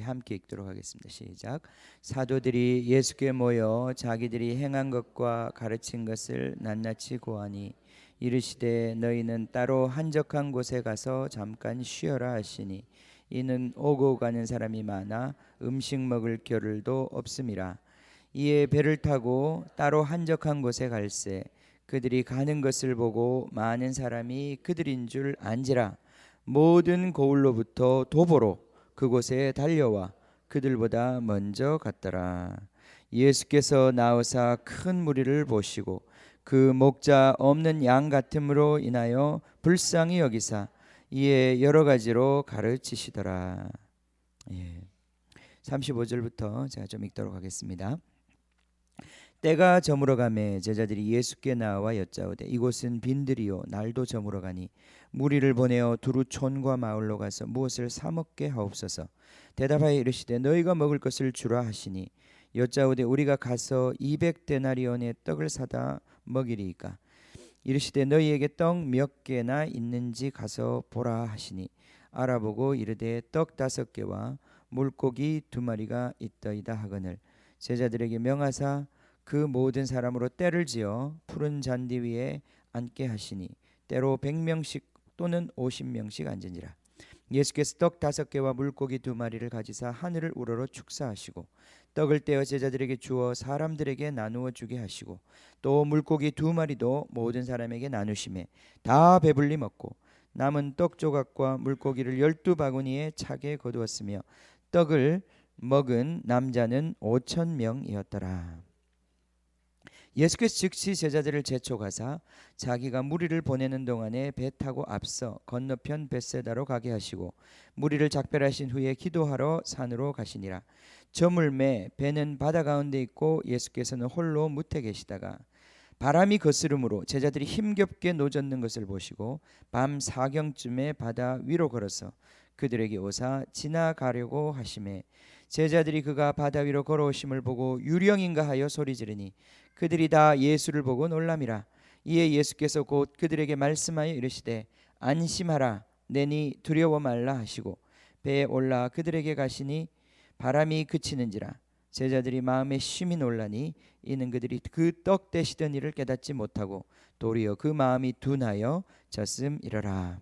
우리 함께 읽도록 하겠습니다. 시작. 사도들이 예수께 모여 자기들이 행한 것과 가르친 것을 낱낱이 고하니 이르시되 너희는 따로 한적한 곳에 가서 잠깐 쉬어라 하시니 이는 오고 가는 사람이 많아 음식 먹을 겨를도 없음이라. 이에 배를 타고 따로 한적한 곳에 갈새 그들이 가는 것을 보고 많은 사람이 그들인 줄 안지라. 모든 고을로부터 도보로 그곳에 달려와 그들보다 먼저 갔더라. 예수께서 나오사 큰 무리를 보시고 그 목자 없는 양 같음으로 인하여 불쌍히 여기사 이에 여러 가지로 가르치시더라. 35절부터 제가 좀 읽도록 하겠습니다. 때가 저물어 가매 제자들이 예수께 나와 여짜오되 이곳은 빈들이요 날도 저물어 가니 무리를 보내어 두루 촌과 마을로 가서 무엇을 사 먹게 하옵소서. 대답하여 이르시되 너희가 먹을 것을 주라 하시니 여짜오되 우리가 가서 200데나리온의 떡을 사다 먹이리이까. 이르시되 너희에게 떡 몇 개나 있는지 가서 보라 하시니 알아보고 이르되 떡 5개와 물고기 2마리가 있더이다 하거늘 제자들에게 명하사 그 모든 사람으로 떼를 지어 푸른 잔디 위에 앉게 하시니 때로 100명씩 또는 50명씩 앉으니라. 예수께서 떡 5개와 물고기 2마리를 가지사 하늘을 우러러 축사하시고 떡을 떼어 제자들에게 주어 사람들에게 나누어 주게 하시고 또 물고기 2마리도 모든 사람에게 나누시매 다 배불리 먹고 남은 떡 조각과 물고기를 12바구니에 차게 거두었으며 떡을 먹은 남자는 5,000명이었더라. 예수께서 즉시 제자들을 재촉하사 자기가 무리를 보내는 동안에 배 타고 앞서 건너편 벳세다로 가게 하시고 무리를 작별하신 후에 기도하러 산으로 가시니라. 저물매 배는 바다 가운데 있고 예수께서는 홀로 무태 계시다가 바람이 거스름으로 제자들이 힘겹게 노젓는 것을 보시고 밤 4경쯤에 바다 위로 걸어서 그들에게 오사 지나가려고 하시매 제자들이 그가 바다 위로 걸어오심을 보고 유령인가 하여 소리 지르니 그들이 다 예수를 보고 놀람이라. 이에 예수께서 곧 그들에게 말씀하여 이르시되 안심하라 내니 두려워 말라 하시고 배에 올라 그들에게 가시니 바람이 그치는지라. 제자들이 마음에 심히 놀라니 이는 그들이 그 떡 떼시던 일을 깨닫지 못하고 도리어 그 마음이 둔하여 졌음이러라.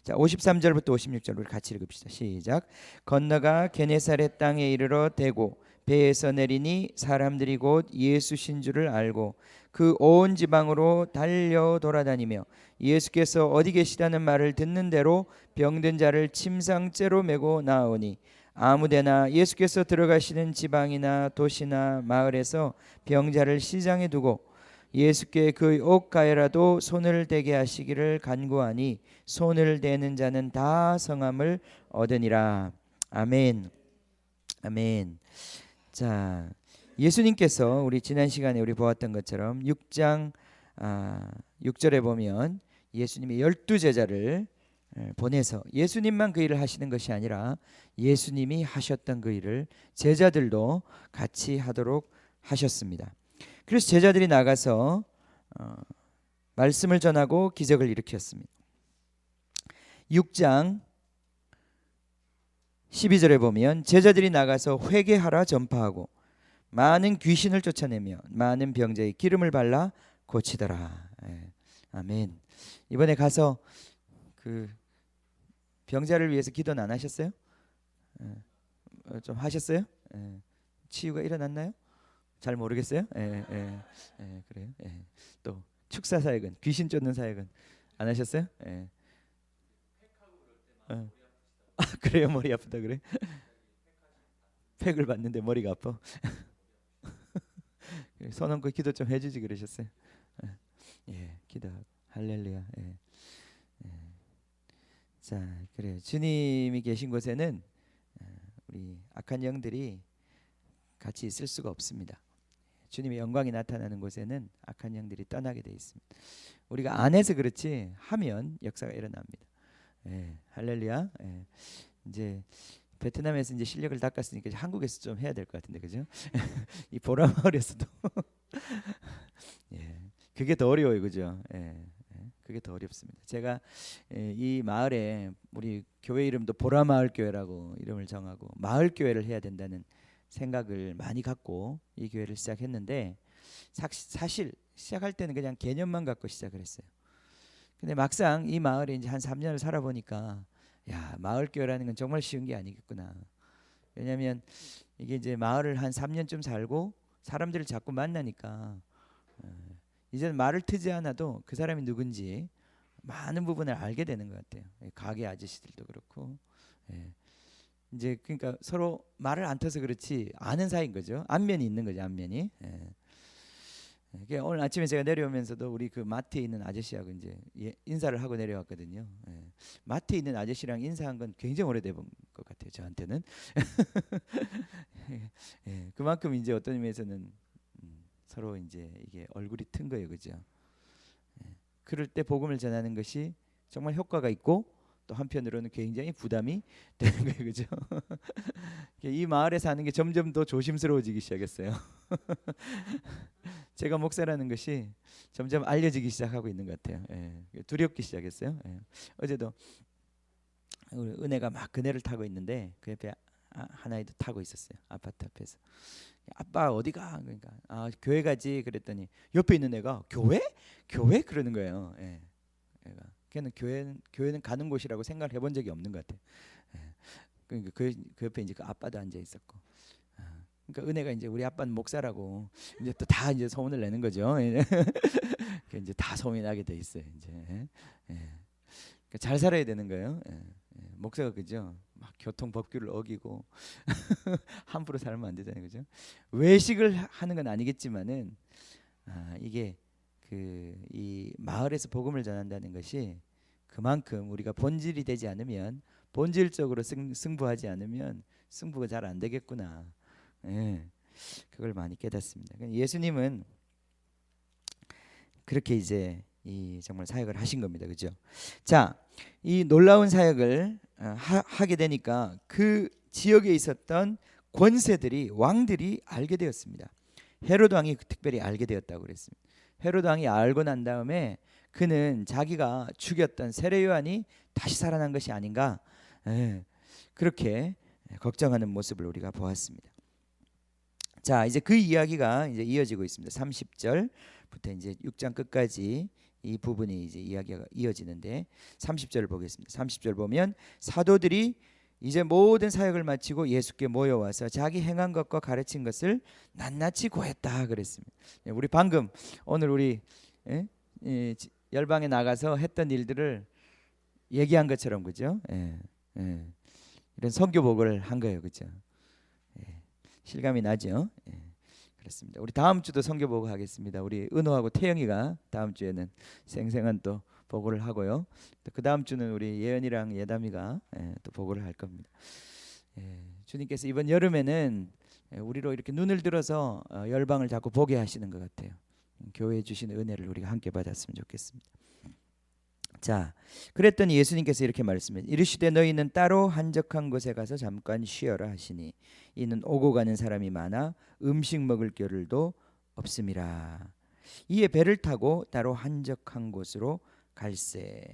자, 53절부터 56절 우리 같이 읽읍시다. 시작. 건너가 게네사렛 땅에 이르러 대고 배에서 내리니 사람들이 곧 예수신 줄을 알고 그 온 지방으로 달려 돌아다니며 예수께서 어디 계시다는 말을 듣는 대로 병든 자를 침상째로 메고 나오니 아무데나 예수께서 들어가시는 지방이나 도시나 마을에서 병자를 시장에 두고 예수께 그 옷가에라도 손을 대게 하시기를 간구하니 손을 대는 자는 다 성함을 얻으니라. 아멘. 아멘. 자, 예수님께서 우리 지난 시간에 우리 보았던 것처럼 6장 6절에 보면 예수님이 12제자를 보내서 예수님만 그 일을 하시는 것이 아니라 예수님이 하셨던 그 일을 제자들도 같이 하도록 하셨습니다. 그래서 제자들이 나가서 말씀을 전하고 기적을 일으켰습니다. 6장 12절에 보면 제자들이 나가서 회개하라 전파하고 많은 귀신을 쫓아내며 많은 병자의 기름을 발라 고치더라. 아멘. 이번에 가서 그 병자를 위해서 기도는 안 하셨어요? 좀 하셨어요? 치유가 일어났나요? 잘 모르겠어요. 그래요. 또 축사 사역은 귀신 쫓는 사역은 안 하셨어요? 그래요. 머리 아프다 그래. 팩을 받는데 머리가 아파. 손 얹고 기도 좀 해주지 그러셨어요. 기도하고 할렐루야. 자, 그래요. 주님이 계신 곳에는 우리 악한 영들이 같이 있을 수가 없습니다. 주님의 영광이 나타나는 곳에는 악한 영들이 떠나게 돼 있습니다. 우리가 안 해서 그렇지 하면 역사가 일어납니다. 할렐루야. 이제 베트남에서 이제 실력을 닦았으니까 이제 한국에서 좀 해야 될 것 같은데 그죠? 이 보라마을에서도 그게 더 어려워요, 그죠? 그게 더 어렵습니다. 제가 이 마을에 우리 교회 이름도 보라마을교회라고 이름을 정하고 마을교회를 해야 된다는 생각을 많이 갖고 이 교회를 시작했는데 사실 시작할 때는 그냥 개념만 갖고 시작을 했어요. 근데 막상 이 마을에 이제 한 3년을 살아보니까 야, 마을교회라는 건 정말 쉬운 게 아니겠구나. 왜냐하면 이게 이제 마을을 한 3년쯤 살고 사람들을 자꾸 만나니까 이제는 말을 트지 않아도 그 사람이 누군지 많은 부분을 알게 되는 것 같아요. 가게 아저씨들도 그렇고 이제 그러니까 서로 말을 안 터서 그렇지 아는 사이인 거죠. 안면이 있는 거죠. 안면이. 오늘 아침에 제가 내려오면서도 우리 그 마트에 있는 아저씨하고 이제 인사를 하고 내려왔거든요. 마트에 있는 아저씨랑 인사한 건 굉장히 오래된 것 같아요. 저한테는. 그만큼 이제 어떤 의미에서는 서로 이제 이게 얼굴이 튼 거예요, 그죠? 그럴 때 복음을 전하는 것이 정말 효과가 있고 또 한편으로는 굉장히 부담이 되는 거예요, 그죠? 이 마을에 사는 게 점점 더 조심스러워지기 시작했어요. 제가 목사라는 것이 점점 알려지기 시작하고 있는 것 같아요. 두렵기 시작했어요. 어제도 우리 은혜가 막 그네를 타고 있는데 그 옆에 하나이도 타고 있었어요. 아파트 앞에서. 아빠 어디가? 그러니까 교회 가지 그랬더니 옆에 있는 애가 교회? 교회? 그러는 거예요. 애가. 걔는 교회는 가는 곳이라고 생각을 해본 적이 없는 것 같아요. 그러니까 그 옆에 이제 그 아빠도 앉아 있었고. 그러니까 은혜가 이제 우리 아빠는 목사라고 이제 또 다 이제 소문을 내는 거죠. 이제 다 소문이 나게 돼 있어요. 이제 그러니까 잘 살아야 되는 거예요. 목사가 그죠? 막 교통 법규를 어기고 함부로 살면 안 되잖아요, 그죠? 외식을 하는 건 아니겠지만은 이게 이 마을에서 복음을 전한다는 것이 그만큼 우리가 본질이 되지 않으면 본질적으로 승부하지 않으면 승부가 잘 안 되겠구나. 그걸 많이 깨닫습니다. 예수님은 그렇게 이제 이 정말 사역을 하신 겁니다, 그죠? 자, 이 놀라운 사역을 하게 되니까 그 지역에 있었던 권세들이 왕들이 알게 되었습니다. 헤로드 왕이 특별히 알게 되었다고 그랬습니다. 헤로드 왕이 알고 난 다음에 그는 자기가 죽였던 세례 요한이 다시 살아난 것이 아닌가 그렇게 걱정하는 모습을 우리가 보았습니다. 자, 이제 그 이야기가 이제 이어지고 있습니다. 30절부터 이제 6장 끝까지 이 부분이 이제 이야기가 이어지는데 30절을 보겠습니다. 30절 보면 사도들이 이제 모든 사역을 마치고 예수께 모여와서 자기 행한 것과 가르친 것을 낱낱이 고했다 그랬습니다. 우리 방금 오늘 우리 열방에 나가서 했던 일들을 얘기한 것처럼 그죠? 이런 선교복을 한 거예요, 그죠? 실감이 나죠? 그렇습니다. 우리 다음 주도 선교복을 하겠습니다. 우리 은호하고 태영이가 다음 주에는 생생한 또 보고를 하고요. 또 그 다음 주는 우리 예연이랑 예담이가 또 보고를 할 겁니다. 주님께서 이번 여름에는 우리로 이렇게 눈을 들어서 열방을 자꾸 보게 하시는 것 같아요. 교회에 주신 은혜를 우리가 함께 받았으면 좋겠습니다. 자, 그랬더니 예수님께서 이렇게 말씀해 이르시되 너희는 따로 한적한 곳에 가서 잠깐 쉬어라 하시니 이는 오고 가는 사람이 많아 음식 먹을 겨를도 없음이라. 이에 배를 타고 따로 한적한 곳으로 갈새.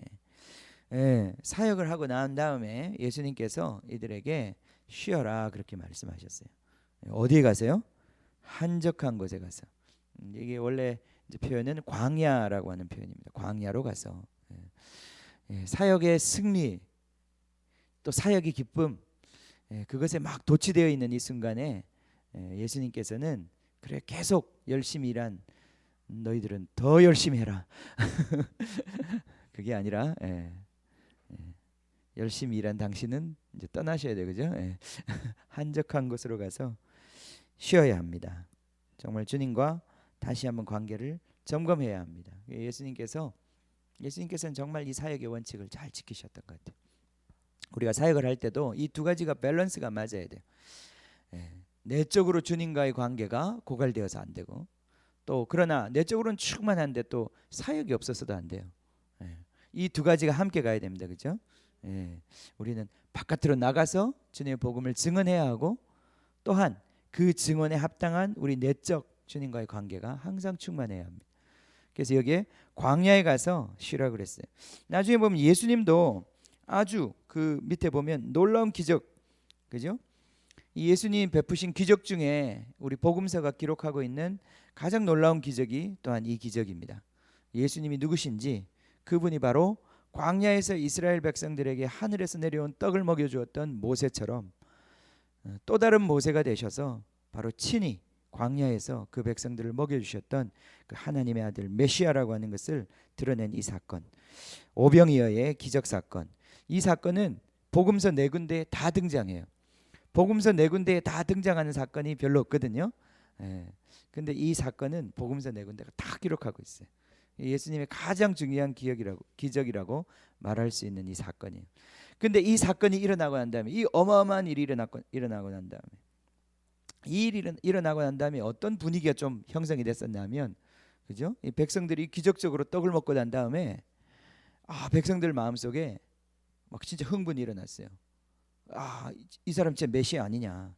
사역을 하고 난 다음에 예수님께서 이들에게 쉬어라 그렇게 말씀하셨어요. 어디에 가세요? 한적한 곳에 가서. 이게 원래 이제 표현은 광야라고 하는 표현입니다. 광야로 가서 사역의 승리 또 사역의 기쁨 그것에 막 도취되어 있는 이 순간에 예수님께서는 그래 계속 열심히 일한 너희들은 더 열심히 해라. 그게 아니라 열심히 일한 당신은 이제 떠나셔야 돼요, 그죠? 한적한 곳으로 가서 쉬어야 합니다. 정말 주님과 다시 한번 관계를 점검해야 합니다. 예수님께서는 정말 이 사역의 원칙을 잘 지키셨던 것 같아요. 우리가 사역을 할 때도 이 두 가지가 밸런스가 맞아야 돼요. 내적으로 주님과의 관계가 고갈되어서 안 되고 또 그러나 내적으로는 충만한데 또 사역이 없어서도 안 돼요. 이 두 가지가 함께 가야 됩니다. 그렇죠? 우리는 바깥으로 나가서 주님의 복음을 증언해야 하고 또한 그 증언에 합당한 우리 내적 주님과의 관계가 항상 충만해야 합니다. 그래서 여기에 광야에 가서 쉬라 그랬어요. 나중에 보면 예수님도 아주 그 밑에 보면 놀라운 기적, 그죠? 이 예수님 베푸신 기적 중에 우리 복음서가 기록하고 있는 가장 놀라운 기적이 또한 이 기적입니다. 예수님이 누구신지, 그분이 바로 광야에서 이스라엘 백성들에게 하늘에서 내려온 떡을 먹여주었던 모세처럼 또 다른 모세가 되셔서 바로 친히 광야에서 그 백성들을 먹여주셨던 그 하나님의 아들 메시아라고 하는 것을 드러낸 이 사건, 오병이어의 기적 사건. 이 사건은 복음서 네 군데에 다 등장해요. 복음서 네 군데에 다 등장하는 사건이 별로 없거든요. 근데 이 사건은 복음서 네 군데가 다 기록하고 있어요. 예수님의 가장 중요한 기적이라고 말할 수 있는 이 사건이에요. 근데 이 사건이 일어나고 난 다음에, 이 어마어마한 일이 일어나고 난 다음에, 이 일이 일어나고 난 다음에 어떤 분위기가 좀 형성이 됐었냐면, 그죠? 이 백성들이 기적적으로 떡을 먹고 난 다음에 백성들 마음속에 막 진짜 흥분이 일어났어요. 이 사람 진짜 메시아 아니냐?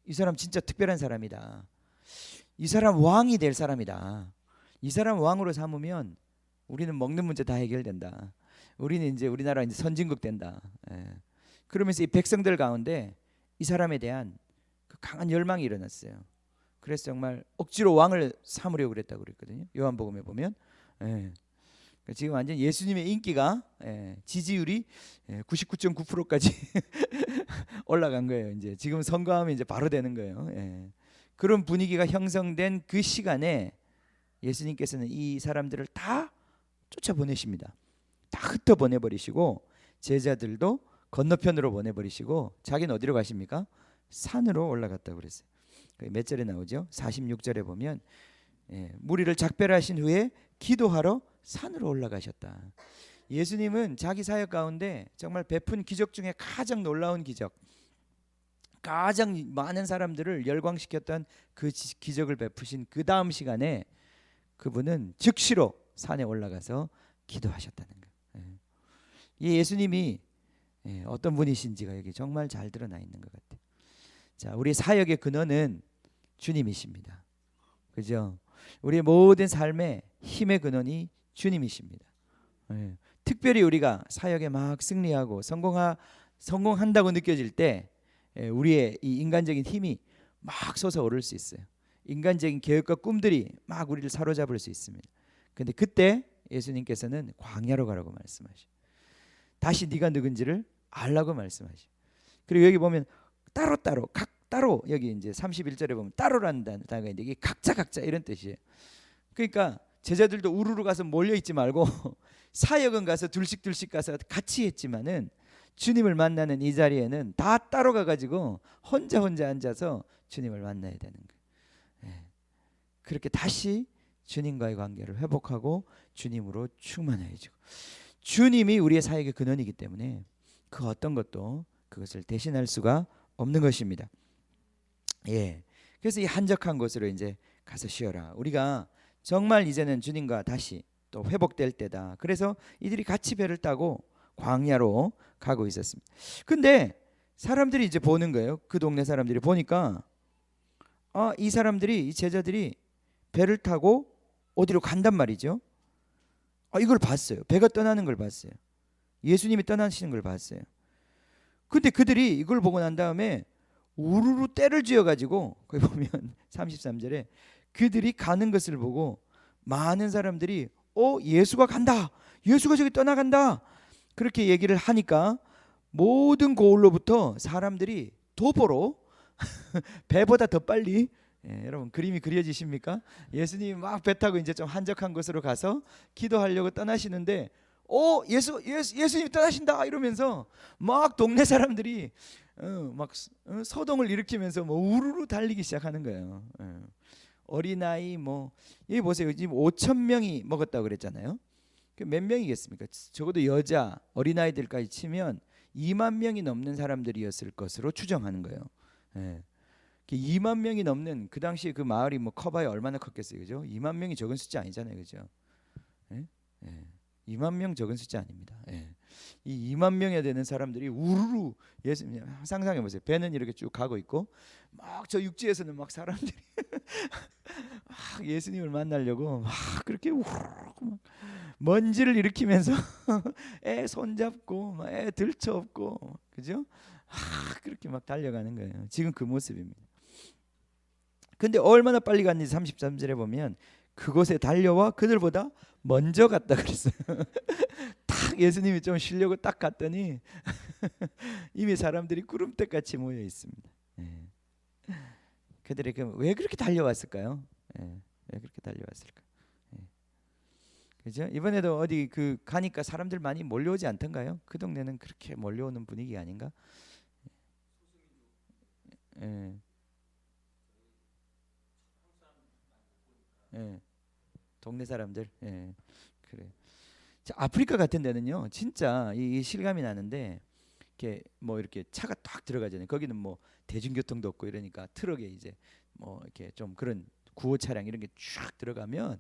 이 사람 진짜 특별한 사람이다. 이 사람 왕이 될 사람이다. 이 사람 왕으로 삼으면 우리는 먹는 문제 다 해결된다. 우리는 이제 우리나라 이제 선진국 된다. 그러면서 이 백성들 가운데 이 사람에 대한 그 강한 열망이 일어났어요. 그래서 정말 억지로 왕을 삼으려고 그랬다고 그랬거든요. 요한복음에 보면. 지금 완전 예수님의 인기가 지지율이 99.9%까지 올라간 거예요. 이제 지금 선거하면 이제 바로 되는 거예요. 그런 분위기가 형성된 그 시간에 예수님께서는 이 사람들을 다 쫓아보내십니다. 다 흩어 보내버리시고 제자들도 건너편으로 보내버리시고 자기는 어디로 가십니까? 산으로 올라갔다고 그랬어요. 몇 절에 나오죠? 46절에 보면 무리를 작별하신 후에 기도하러 산으로 올라가셨다. 예수님은 자기 사역 가운데 정말 베푼 기적 중에 가장 놀라운 기적, 가장 많은 사람들을 열광시켰던 그 기적을 베푸신 그 다음 시간에 그분은 즉시로 산에 올라가서 기도하셨다는 거예요. 이 예수님이 어떤 분이신지가 여기 정말 잘 드러나 있는 것 같아요. 자, 우리 사역의 근원은 주님이십니다. 그죠? 우리의 모든 삶의 힘의 근원이 주님이십니다. 특별히 우리가 사역에 막 승리하고 성공한다고 느껴질 때 우리의 이 인간적인 힘이 막 솟아오를 수 있어요. 인간적인 계획과 꿈들이 막 우리를 사로잡을 수 있습니다. 근데 그때 예수님께서는 광야로 가라고 말씀하시고 다시 네가 누군지를 알라고 말씀하시고, 그리고 여기 보면 따로 각 따로, 여기 이제 31절에 보면 따로라는 단어가 있는데 이게 각자 이런 뜻이에요. 그러니까 제자들도 우르르 가서 몰려 있지 말고 사역은 가서 둘씩 가서 같이 했지만은 주님을 만나는 이 자리에는 다 따로 가가지고 혼자 앉아서 주님을 만나야 되는 거예요. 그렇게 다시 주님과의 관계를 회복하고 주님으로 충만해지고, 주님이 우리의 사역의 근원이기 때문에 그 어떤 것도 그것을 대신할 수가 없는 것입니다. 그래서 이 한적한 곳으로 이제 가서 쉬어라. 우리가 정말 이제는 주님과 다시 또 회복될 때다. 그래서 이들이 같이 배를 타고 광야로 가고 있었습니다. 근데 사람들이 이제 보는 거예요. 그 동네 사람들이 보니까 이 사람들이, 이 제자들이 배를 타고 어디로 간단 말이죠. 이걸 봤어요. 배가 떠나는 걸 봤어요. 예수님이 떠나시는 걸 봤어요. 근데 그들이 이걸 보고 난 다음에 우르르 떼를 쥐어가지고, 거기 보면 33절에 그들이 가는 것을 보고 많은 사람들이 예수가 간다, 예수가 저기 떠나간다, 그렇게 얘기를 하니까 모든 고을로부터 사람들이 도보로 배보다 더 빨리, 여러분 그림이 그려지십니까? 예수님이 막 배 타고 이제 좀 한적한 곳으로 가서 기도하려고 떠나시는데 예수님이 떠나신다 이러면서 막 동네 사람들이 막 소동을 일으키면서 뭐 우르르 달리기 시작하는 거예요. 어린아이 여기 보세요. 지금 5,000명이 먹었다고 그랬잖아요. 몇 명이겠습니까? 적어도 여자 어린아이들까지 치면 2만 명이 넘는 사람들이었을 것으로 추정하는 거예요. 2만 명이 넘는, 그 당시에 그 마을이 커봐야 얼마나 컸겠어요, 그죠? 2만 명이 적은 숫자 아니잖아요, 그죠? 2만 명 적은 숫자 아닙니다. 예. 이 2만 명에 되는 사람들이 우르르 예수님 상상해 보세요. 배는 이렇게 쭉 가고 있고 막 저 육지에서는 막 사람들이 막 예수님을 만나려고 막 그렇게 우르르 막 먼지를 일으키면서 애 손잡고 막 애 들쳐업고 그죠? 그렇게 막 달려가는 거예요. 지금 그 모습입니다. 근데 얼마나 빨리 갔는지 33절에 보면 그곳에 달려와 그들보다 먼저 갔다 그랬어요. 딱 예수님이 좀 쉬려고 딱 갔더니 이미 사람들이 구름대같이 모여 있습니다. 예. 그들이 왜 그렇게 달려왔을까요? 예. 왜 그렇게 달려왔을까? 예. 그죠? 이번에도 어디 그 가니까 사람들 많이 몰려오지 않던가요? 그 동네는 그렇게 몰려오는 분위기 아닌가? 예. 예. 동네 사람들. 예. 그래. 자, 아프리카 같은 데는요, 진짜 이 실감이 나는데, 이렇게 뭐 이렇게 차가 딱 들어가잖아요. 거기는 뭐 대중교통도 없고 이러니까 트럭에 이제 뭐 이렇게 좀 그런 구호 차량 이런 게 쫙 들어가면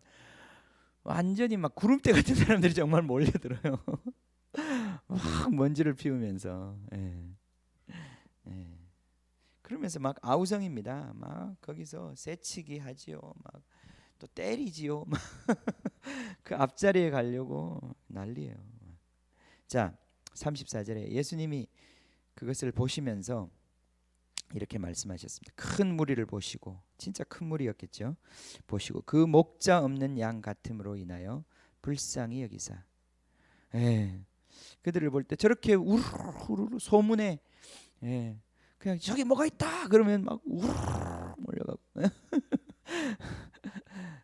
완전히 막 구름대 같은 사람들이 정말 몰려들어요. 막 먼지를 피우면서. 예. 예. 그러면서 막 아우성입니다. 막 거기서 새치기 하지요. 막 또 때리지요. 막 그 앞자리에 가려고 난리예요. 자, 34절에 예수님이 그것을 보시면서 이렇게 말씀하셨습니다. 큰 무리를 보시고, 진짜 큰 무리였겠죠. 보시고 그 목자 없는 양 같음으로 인하여 불쌍히 여기사. 예. 그들을 볼 때 저렇게 우르르 소문에, 예. 그냥 저기 뭐가 있다 그러면 막 우르르 몰려가고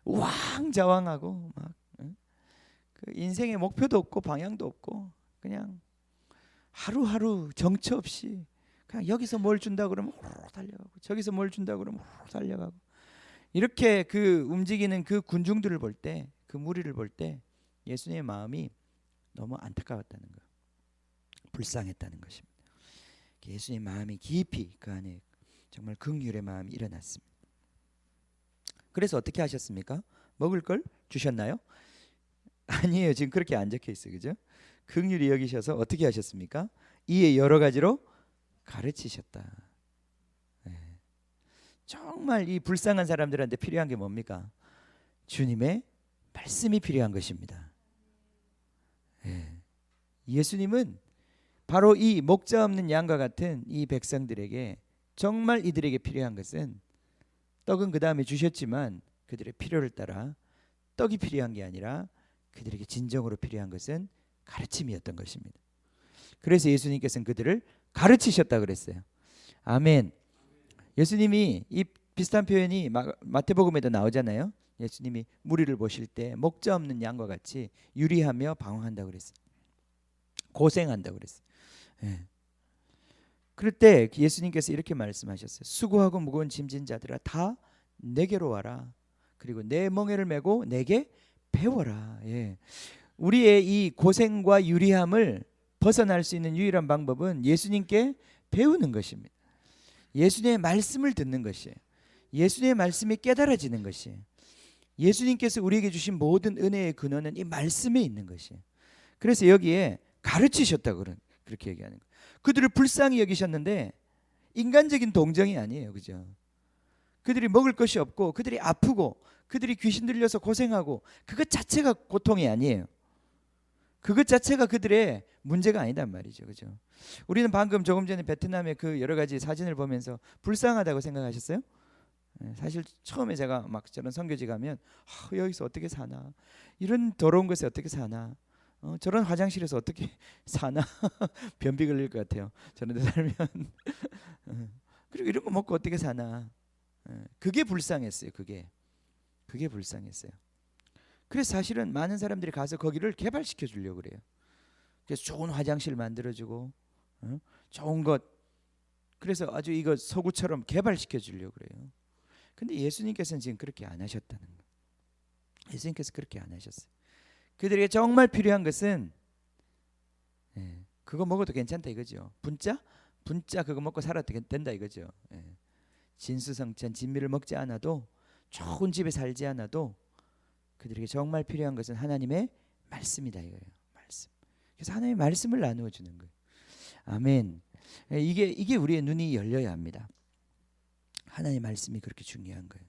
우왕좌왕하고 막 그 인생의 목표도 없고 방향도 없고 그냥 하루하루 정처 없이 그냥 여기서 뭘 준다 그러면 후루 달려가고 저기서 걸 준다 그러면 후루 달려가고 이렇게 그 움직이는 그 군중들을 볼 때, 그 무리를 볼 때 예수님의 마음이 너무 안타까웠다는 거, 불쌍했다는 것입니다. 예수님의 마음이 깊이 그 안에 정말 긍휼의 마음이 일어났습니다. 그래서 어떻게 하셨습니까? 먹을 걸 주셨나요? 아니에요. 지금 그렇게 안 적혀 있어요. 그죠? 긍휼히 여기셔서 어떻게 하셨습니까? 이에 여러 가지로 가르치셨다. 네. 정말 이 불쌍한 사람들한테 필요한 게 뭡니까? 주님의 말씀이 필요한 것입니다. 네. 예수님은 바로 이 목자 없는 양과 같은 이 백성들에게 정말 이들에게 필요한 것은 떡은 그 다음에 주셨지만 그들의 필요를 따라 떡이 필요한 게 아니라 그들에게 진정으로 필요한 것은 가르침이었던 것입니다. 그래서 예수님께서는 그들을 가르치셨다 그랬어요. 아멘. 예수님이 이 비슷한 표현이 마태복음에도 나오잖아요. 예수님이 무리를 보실 때 목자 없는 양과 같이 유리하며 방황한다 그랬어요. 고생한다 그랬어요. 예. 그럴 때 예수님께서 이렇게 말씀하셨어요. 수고하고 무거운 짐진 자들아 다 내게로 와라. 그리고 내 멍에를 메고 내게 배워라. 예. 우리의 이 고생과 유리함을 벗어날 수 있는 유일한 방법은 예수님께 배우는 것입니다. 예수님의 말씀을 듣는 것이에요. 예수님의 말씀이 깨달아지는 것이에요. 예수님께서 우리에게 주신 모든 은혜의 근원은 이 말씀에 있는 것이에요. 그래서 여기에 가르치셨다고 그렇게 얘기하는 거예요. 그들을 불쌍히 여기셨는데 인간적인 동정이 아니에요. 그죠? 그들이 먹을 것이 없고 그들이 아프고 그들이 귀신 들려서 고생하고 그것 자체가 고통이 아니에요. 그것 자체가 그들의 문제가 아니단 말이죠. 그죠? 우리는 방금 조금 전에 베트남의 그 여러 가지 사진을 보면서 불쌍하다고 생각하셨어요? 사실 처음에 제가 막 저런 선교지 가면 여기서 어떻게 사나, 이런 더러운 곳에 어떻게 사나, 저런 화장실에서 어떻게 사나 변비 걸릴 것 같아요. 저런 데 살면 그리고 이런 거 먹고 어떻게 사나, 그게 불쌍했어요. 그게 불쌍했어요. 그래서 사실은 많은 사람들이 가서 거기를 개발시켜 주려고 그래요. 그래서 좋은 화장실 만들어주고 좋은 것, 그래서 아주 이거 서구처럼 개발시켜 주려고 그래요. 근데 예수님께서는 지금 그렇게 안 하셨다는 거예요. 예수님께서 그렇게 안 하셨어요. 그들에게 정말 필요한 것은 그거 먹어도 괜찮다 이거죠. 분짜 그거 먹고 살아도 된다 이거죠. 진수성찬 진미를 먹지 않아도, 좋은 집에 살지 않아도 그들에게 정말 필요한 것은 하나님의 말씀이다 이거예요. 그래서 하나님의 말씀을 나누어 주는 거예요. 아멘. 이게 우리의 눈이 열려야 합니다. 하나님의 말씀이 그렇게 중요한 거예요.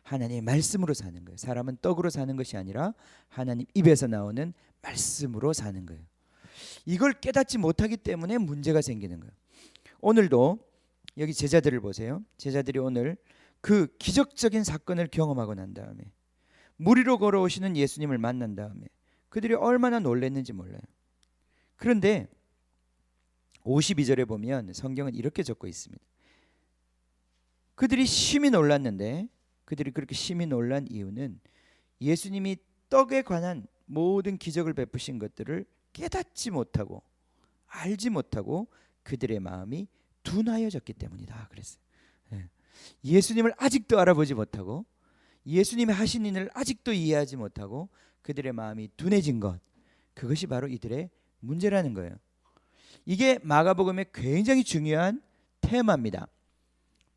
하나님의 말씀으로 사는 거예요. 사람은 떡으로 사는 것이 아니라 하나님 입에서 나오는 말씀으로 사는 거예요. 이걸 깨닫지 못하기 때문에 문제가 생기는 거예요. 오늘도 여기 제자들을 보세요. 제자들이 오늘 그 기적적인 사건을 경험하고 난 다음에 무리로 걸어오시는 예수님을 만난 다음에 그들이 얼마나 놀랐는지 몰라요. 그런데 52절에 보면 성경은 이렇게 적고 있습니다. 그들이 심히 놀랐는데, 그들이 그렇게 심히 놀란 이유는 예수님이 떡에 관한 모든 기적을 베푸신 것들을 깨닫지 못하고 알지 못하고 그들의 마음이 둔하여졌기 때문이다 그랬어요. 예수님을 아직도 알아보지 못하고 예수님이 하신 일을 아직도 이해하지 못하고 그들의 마음이 둔해진 것, 그것이 바로 이들의 문제라는 거예요. 이게 마가복음의 굉장히 중요한 테마입니다.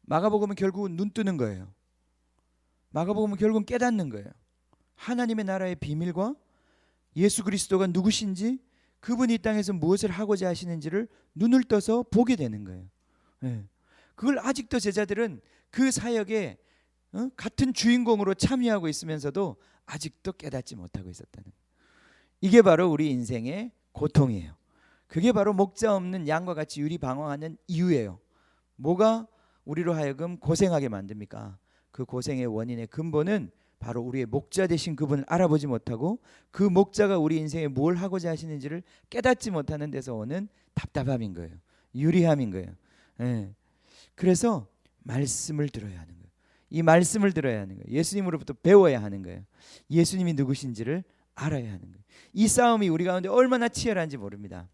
마가복음은 결국은 눈 뜨는 거예요. 마가복음은 결국은 깨닫는 거예요. 하나님의 나라의 비밀과 예수 그리스도가 누구신지, 그분이 이 땅에서 무엇을 하고자 하시는지를 눈을 떠서 보게 되는 거예요. 그걸 아직도 제자들은 그 사역에 같은 주인공으로 참여하고 있으면서도 아직도 깨닫지 못하고 있었다는 거예요. 이게 바로 우리 인생의 고통이에요. 그게 바로 목자 없는 양과 같이 유리방황하는 이유예요. 뭐가 우리로 하여금 고생하게 만듭니까? 그 고생의 원인의 근본은 바로 우리의 목자 되신 그분을 알아보지 못하고 그 목자가 우리 인생에 뭘 하고자 하시는지를 깨닫지 못하는 데서 오는 답답함인 거예요. 유리함인 거예요. 그래서 말씀을 들어야 하는 거예요. 이 말씀을 들어야 하는 거예요. 예수님으로부터 배워야 하는 거예요. 예수님이 누구신지를 알아야 하는 거예요. 이 싸움이 우리 가운데 얼마나 치열한지 모릅니다.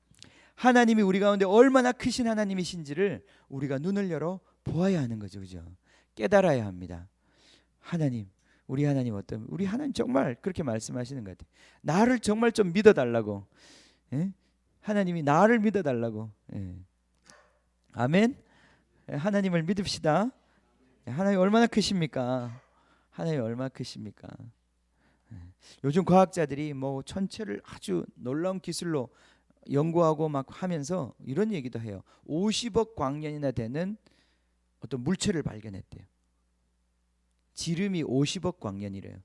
하나님이 우리 가운데 얼마나 크신 하나님이신지를 우리가 눈을 열어 보아야 하는 거죠. 그죠? 깨달아야 합니다. 하나님, 우리 하나님 어떤, 우리 하나님 정말 그렇게 말씀하시는 것 같아요. 나를 정말 좀 믿어달라고. 하나님이 나를 믿어달라고. 아멘. 하나님을 믿읍시다. 하나님 얼마나 크십니까? 하나님 얼마나 크십니까? 요즘 과학자들이 뭐 천체를 아주 놀라운 기술로 연구하고 막 하면서 이런 얘기도 해요. 50억 광년이나 되는 어떤 물체를 발견했대요. 지름이 50억 광년이래요.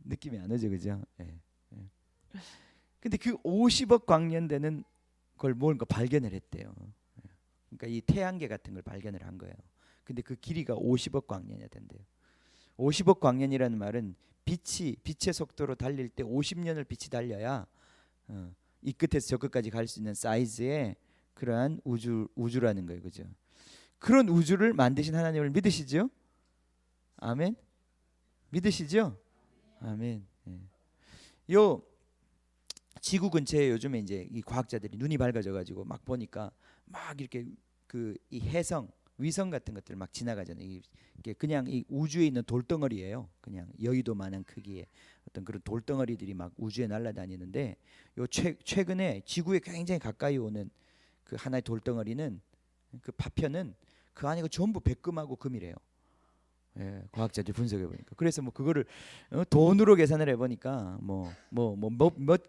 느낌이 안 오죠, 그죠? 근데 그 50억 광년 되는 걸 뭔가 발견을 했대요. 그러니까 이 태양계 같은 걸 발견을 한 거예요. 근데 그 길이가 50억 광년이 된대요. 50억 광년이라는 말은 빛의 속도로 달릴 때 50년을 빛이 달려야 이 끝에서 저 끝까지 갈 수 있는 사이즈의 그러한 우주라는 거예요, 그죠? 그런 우주를 만드신 하나님을 믿으시죠? 아멘. 믿으시죠? 아멘. 요 지구 근처에 요즘에 이제 이 과학자들이 눈이 밝아져가지고 막 보니까 막 이렇게 그 이 해성, 위성 같은 것들 막 지나가잖아요. 이게 그냥 이 우주에 있는 돌덩어리예요. 그냥 여의도만한 크기의 어떤 그런 돌덩어리들이 막 우주에 날아다니는데 요 최근에 지구에 굉장히 가까이 오는 그 하나의 돌덩어리는 그 파편은 그 안에 전부 백금하고 금이래요. 과학자들이 분석해 보니까. 그래서 뭐 그거를 돈으로 계산을 해 보니까 몇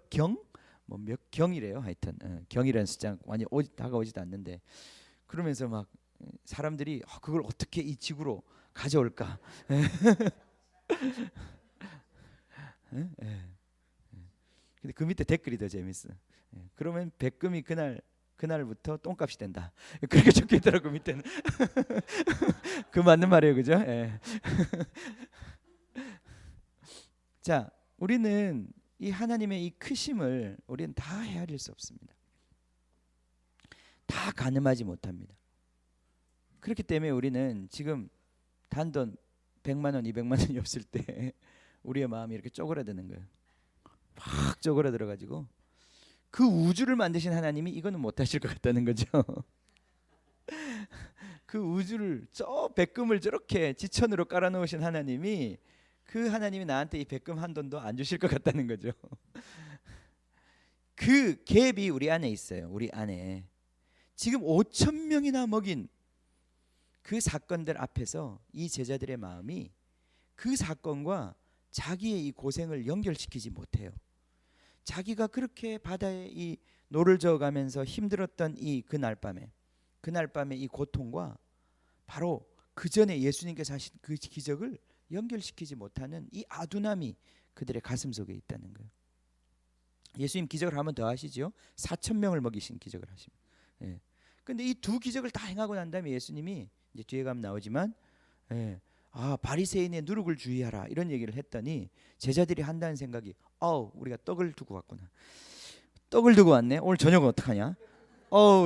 경이래요. 하여튼 경이라는 숫자 완전 다가오지도 않는데, 그러면서 막 사람들이 그걸 어떻게 이 지구로 가져올까? 근데 그 밑에 댓글이 더 재밌어. 그러면 백금이 그날부터 똥값이 된다. 그렇게 적혀 있더라고 밑에는. 그 맞는 말이에요, 그죠? 자, 우리는 이 하나님의 이 크심을 우리는 다 헤아릴 수 없습니다. 다 가늠하지 못합니다. 그렇기 때문에 우리는 지금 단돈 100만 원, 200만 원이 없을 때 우리의 마음이 이렇게 쪼그라드는 거예요. 막 쪼그라들어 가지고 그 우주를 만드신 하나님이 이거는 못 하실 것 같다는 거죠. 그 우주를 저 백금을 저렇게 지천으로 깔아 놓으신 하나님이, 그 하나님이 나한테 이 백금 한 돈도 안 주실 것 같다는 거죠. 그 갭이 우리 안에 있어요. 우리 안에 지금 5천 명이나 먹인 그 사건들 앞에서 이 제자들의 마음이 그 사건과 자기의 이 고생을 연결시키지 못해요. 자기가 그렇게 바다에 이 노를 저어가면서 힘들었던 이 그날 밤에 이 고통과 바로 그 전에 예수님께서 하신 그 기적을 연결시키지 못하는 이 아둔함이 그들의 가슴 속에 있다는 거예요. 예수님 기적을 한 번 더 하시죠. 4천 명을 먹이신 기적을 하십니다. 예. 근데 이 두 기적을 다 행하고 난 다음에 예수님이 이제 뒤에 가면 나오지만, 예, 바리새인의 누룩을 주의하라 이런 얘기를 했더니 제자들이 한다는 생각이, 우리가 떡을 두고 왔구나. 떡을 두고 왔네. 오늘 저녁은 어떡하냐?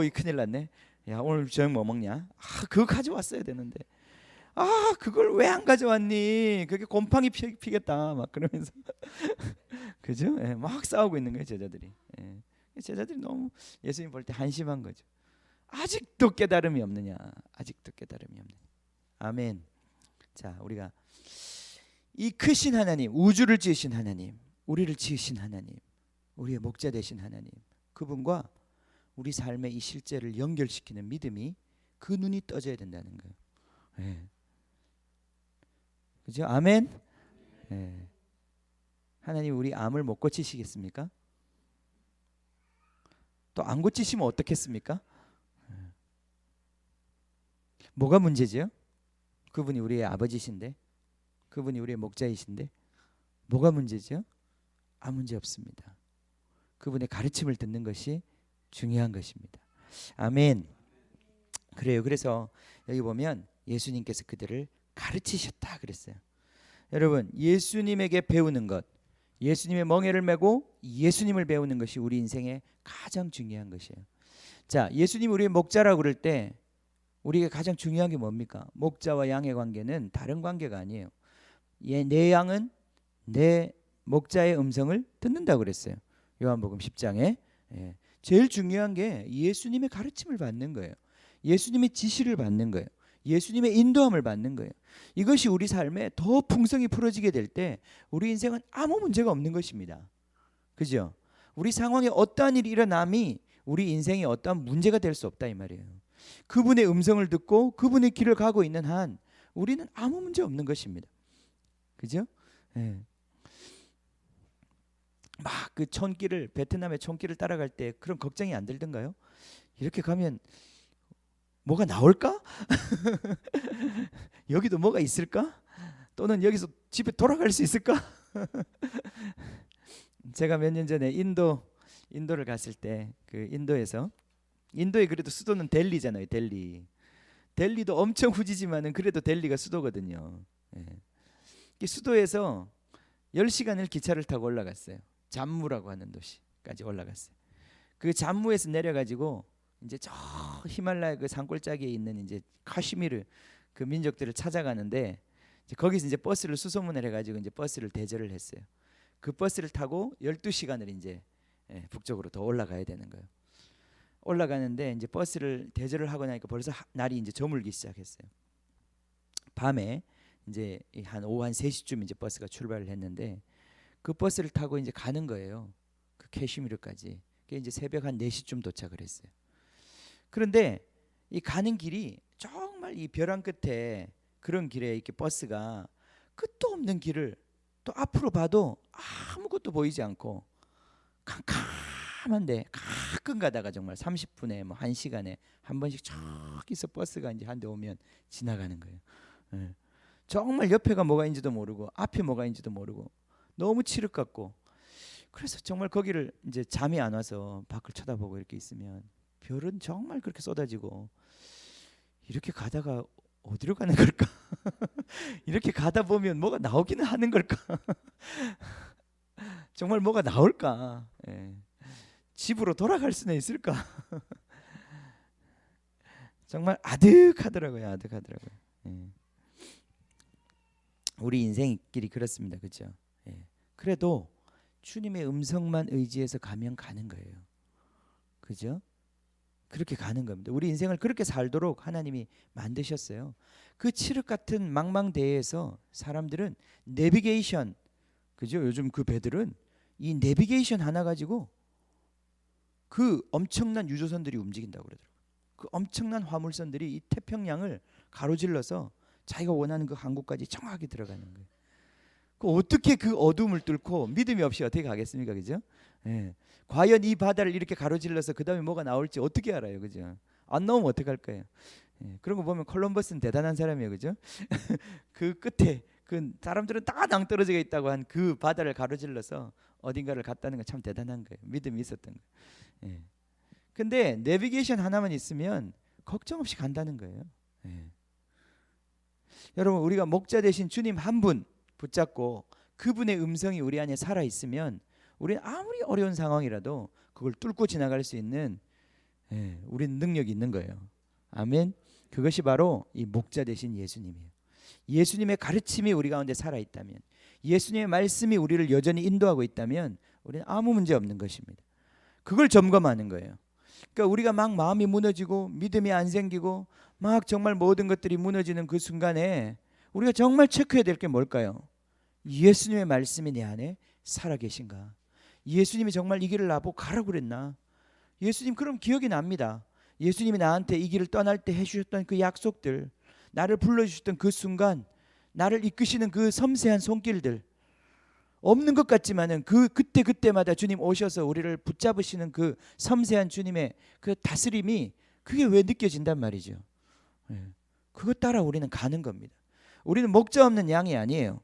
이 큰일 났네. 야, 오늘 저녁 뭐 먹냐? 그거 가져왔어야 되는데. 그걸 왜 안 가져왔니? 그게 곰팡이 피겠다. 막 그러면서 그죠? 예, 막 싸우고 있는 거예요, 제자들이. 예. 제자들이 너무 예수님 볼 때 한심한 거죠. 아직도 깨달음이 없느냐? 아직도 깨달음이 없느냐? 아멘. 자, 우리가 이 크신 하나님, 우주를 지으신 하나님, 우리를 지으신 하나님, 우리의 목자 되신 하나님, 그분과 우리 삶의 이 실제를 연결시키는 믿음이, 그 눈이 떠져야 된다는 거예요. 예. 그죠? 아멘. 예. 하나님 우리 암을 못 고치시겠습니까? 또 안 고치시면 어떻겠습니까? 뭐가 문제죠? 그분이 우리의 아버지신데, 그분이 우리의 목자이신데 뭐가 문제죠? 아무 문제 없습니다. 그분의 가르침을 듣는 것이 중요한 것입니다. 아멘. 그래요. 그래서 여기 보면 예수님께서 그들을 가르치셨다 그랬어요. 여러분, 예수님에게 배우는 것, 예수님의 멍에를 메고 예수님을 배우는 것이 우리 인생의 가장 중요한 것이에요. 자, 예수님 우리의 목자라고 그럴 때 우리에게 가장 중요한 게 뭡니까? 목자와 양의 관계는 다른 관계가 아니에요. 내 양은 내 목자의 음성을 듣는다고 그랬어요. 요한복음 10장에. 예. 제일 중요한 게 예수님의 가르침을 받는 거예요. 예수님의 지시를 받는 거예요. 예수님의 인도함을 받는 거예요. 이것이 우리 삶에 더 풍성히 풀어지게 될 때 우리 인생은 아무 문제가 없는 것입니다. 그죠? 우리 상황에 어떠한 일이 일어남이 우리 인생에 어떠한 문제가 될 수 없다 이 말이에요. 그분의 음성을 듣고 그분의 길을 가고 있는 한 우리는 아무 문제 없는 것입니다. 그죠? 예. 막 그 촌길을, 베트남의 촌길을 따라갈 때 그런 걱정이 안 들던가요? 이렇게 가면 뭐가 나올까? 여기도 뭐가 있을까? 또는 여기서 집에 돌아갈 수 있을까? 제가 몇 년 전에 인도를 갔을 때, 그 인도의 그래도 수도는 델리잖아요. 델리도 엄청 후지지만은 그래도 델리가 수도거든요. 예. 이 수도에서 10시간을 기차를 타고 올라갔어요. 잠무라고 하는 도시까지 올라갔어요. 그 잠무에서 내려가지고 이제 저 히말라야 그 산골짜기에 있는 이제 카시미르 그 민족들을 찾아가는데, 이제 거기서 이제 버스를 수소문을 해가지고 이제 버스를 대절을 했어요. 그 버스를 타고 12시간을 이제 북쪽으로 더 올라가야 되는 거예요. 올라가는데 이제 버스를 대절을 하고 나니까 벌써 날이 이제 저물기 시작했어요. 밤에 이제 한 오후 한 3시쯤 이제 버스가 출발을 했는데, 그 버스를 타고 이제 가는 거예요. 그 캐시미르까지. 그게 이제 새벽 한 4시쯤 도착을 했어요. 그런데 이 가는 길이 정말 이 벼랑 끝에 그런 길에 이렇게 버스가 끝도 없는 길을 또 앞으로 봐도 아무것도 보이지 않고 캄캄한데 가끔 가다가 정말 30분에 뭐 1시간에 한 번씩 저기서 버스가 이제 한 대 오면 지나가는 거예요. 예. 정말 옆에가 뭐가 있는지도 모르고 앞에 뭐가 있는지도 모르고 너무 칠흑 같고, 그래서 정말 거기를 이제 잠이 안 와서 밖을 쳐다보고 이렇게 있으면 별은 정말 그렇게 쏟아지고, 이렇게 가다가 어디로 가는 걸까? 이렇게 가다 보면 뭐가 나오기는 하는 걸까? 정말 뭐가 나올까? 예. 집으로 돌아갈 수는 있을까? 정말 아득하더라고요. 아득하더라고요. 예. 우리 인생길이 그렇습니다. 그렇죠? 예. 그래도 주님의 음성만 의지해서 가면 가는 거예요. 그죠? 그렇게 가는 겁니다. 우리 인생을 그렇게 살도록 하나님이 만드셨어요. 그 칠흑 같은 망망대해에서 사람들은 내비게이션, 그죠? 요즘 그 배들은 이 내비게이션 하나 가지고 그 엄청난 유조선들이 움직인다고 그러더라고요. 그 엄청난 화물선들이 이 태평양을 가로질러서 자기가 원하는 그 항구까지 정확히 들어가는 거예요. 어떻게 그 어둠을 뚫고 믿음이 없이 어떻게 가겠습니까? 그죠? 예. 과연 이 바다를 이렇게 가로질러서 그 다음에 뭐가 나올지 어떻게 알아요? 그죠? 안 나오면 어떡할 거예요? 예. 그런 거 보면 콜럼버스는 대단한 사람이에요. 그죠? 그 끝에 그 사람들은 다 낭떠러지가 있다고 한 그 바다를 가로질러서 어딘가를 갔다는 건 참 대단한 거예요. 믿음이 있었던 거예요. 예. 근데 내비게이션 하나만 있으면 걱정 없이 간다는 거예요. 예. 여러분, 우리가 목자 되신 주님 한 분 붙잡고 그분의 음성이 우리 안에 살아 있으면 우리는 아무리 어려운 상황이라도 그걸 뚫고 지나갈 수 있는, 우리는 능력이 있는 거예요. 아멘. 그것이 바로 이 목자 되신 예수님이에요. 예수님의 가르침이 우리 가운데 살아 있다면, 예수님의 말씀이 우리를 여전히 인도하고 있다면 우리는 아무 문제 없는 것입니다. 그걸 점검하는 거예요. 그러니까 우리가 막 마음이 무너지고 믿음이 안 생기고 막 정말 모든 것들이 무너지는 그 순간에 우리가 정말 체크해야 될 게 뭘까요? 예수님의 말씀이 내 안에 살아계신가? 예수님이 정말 이 길을 나보고 가라고 그랬나? 예수님 그럼 기억이 납니다. 예수님이 나한테 이 길을 떠날 때 해주셨던 그 약속들, 나를 불러주셨던 그 순간, 나를 이끄시는 그 섬세한 손길들, 없는 것 같지만은 그때마다 주님 오셔서 우리를 붙잡으시는 그 섬세한 주님의 그 다스림이 그게 왜 느껴진단 말이죠. 그것 따라 우리는 가는 겁니다. 우리는 목자 없는 양이 아니에요.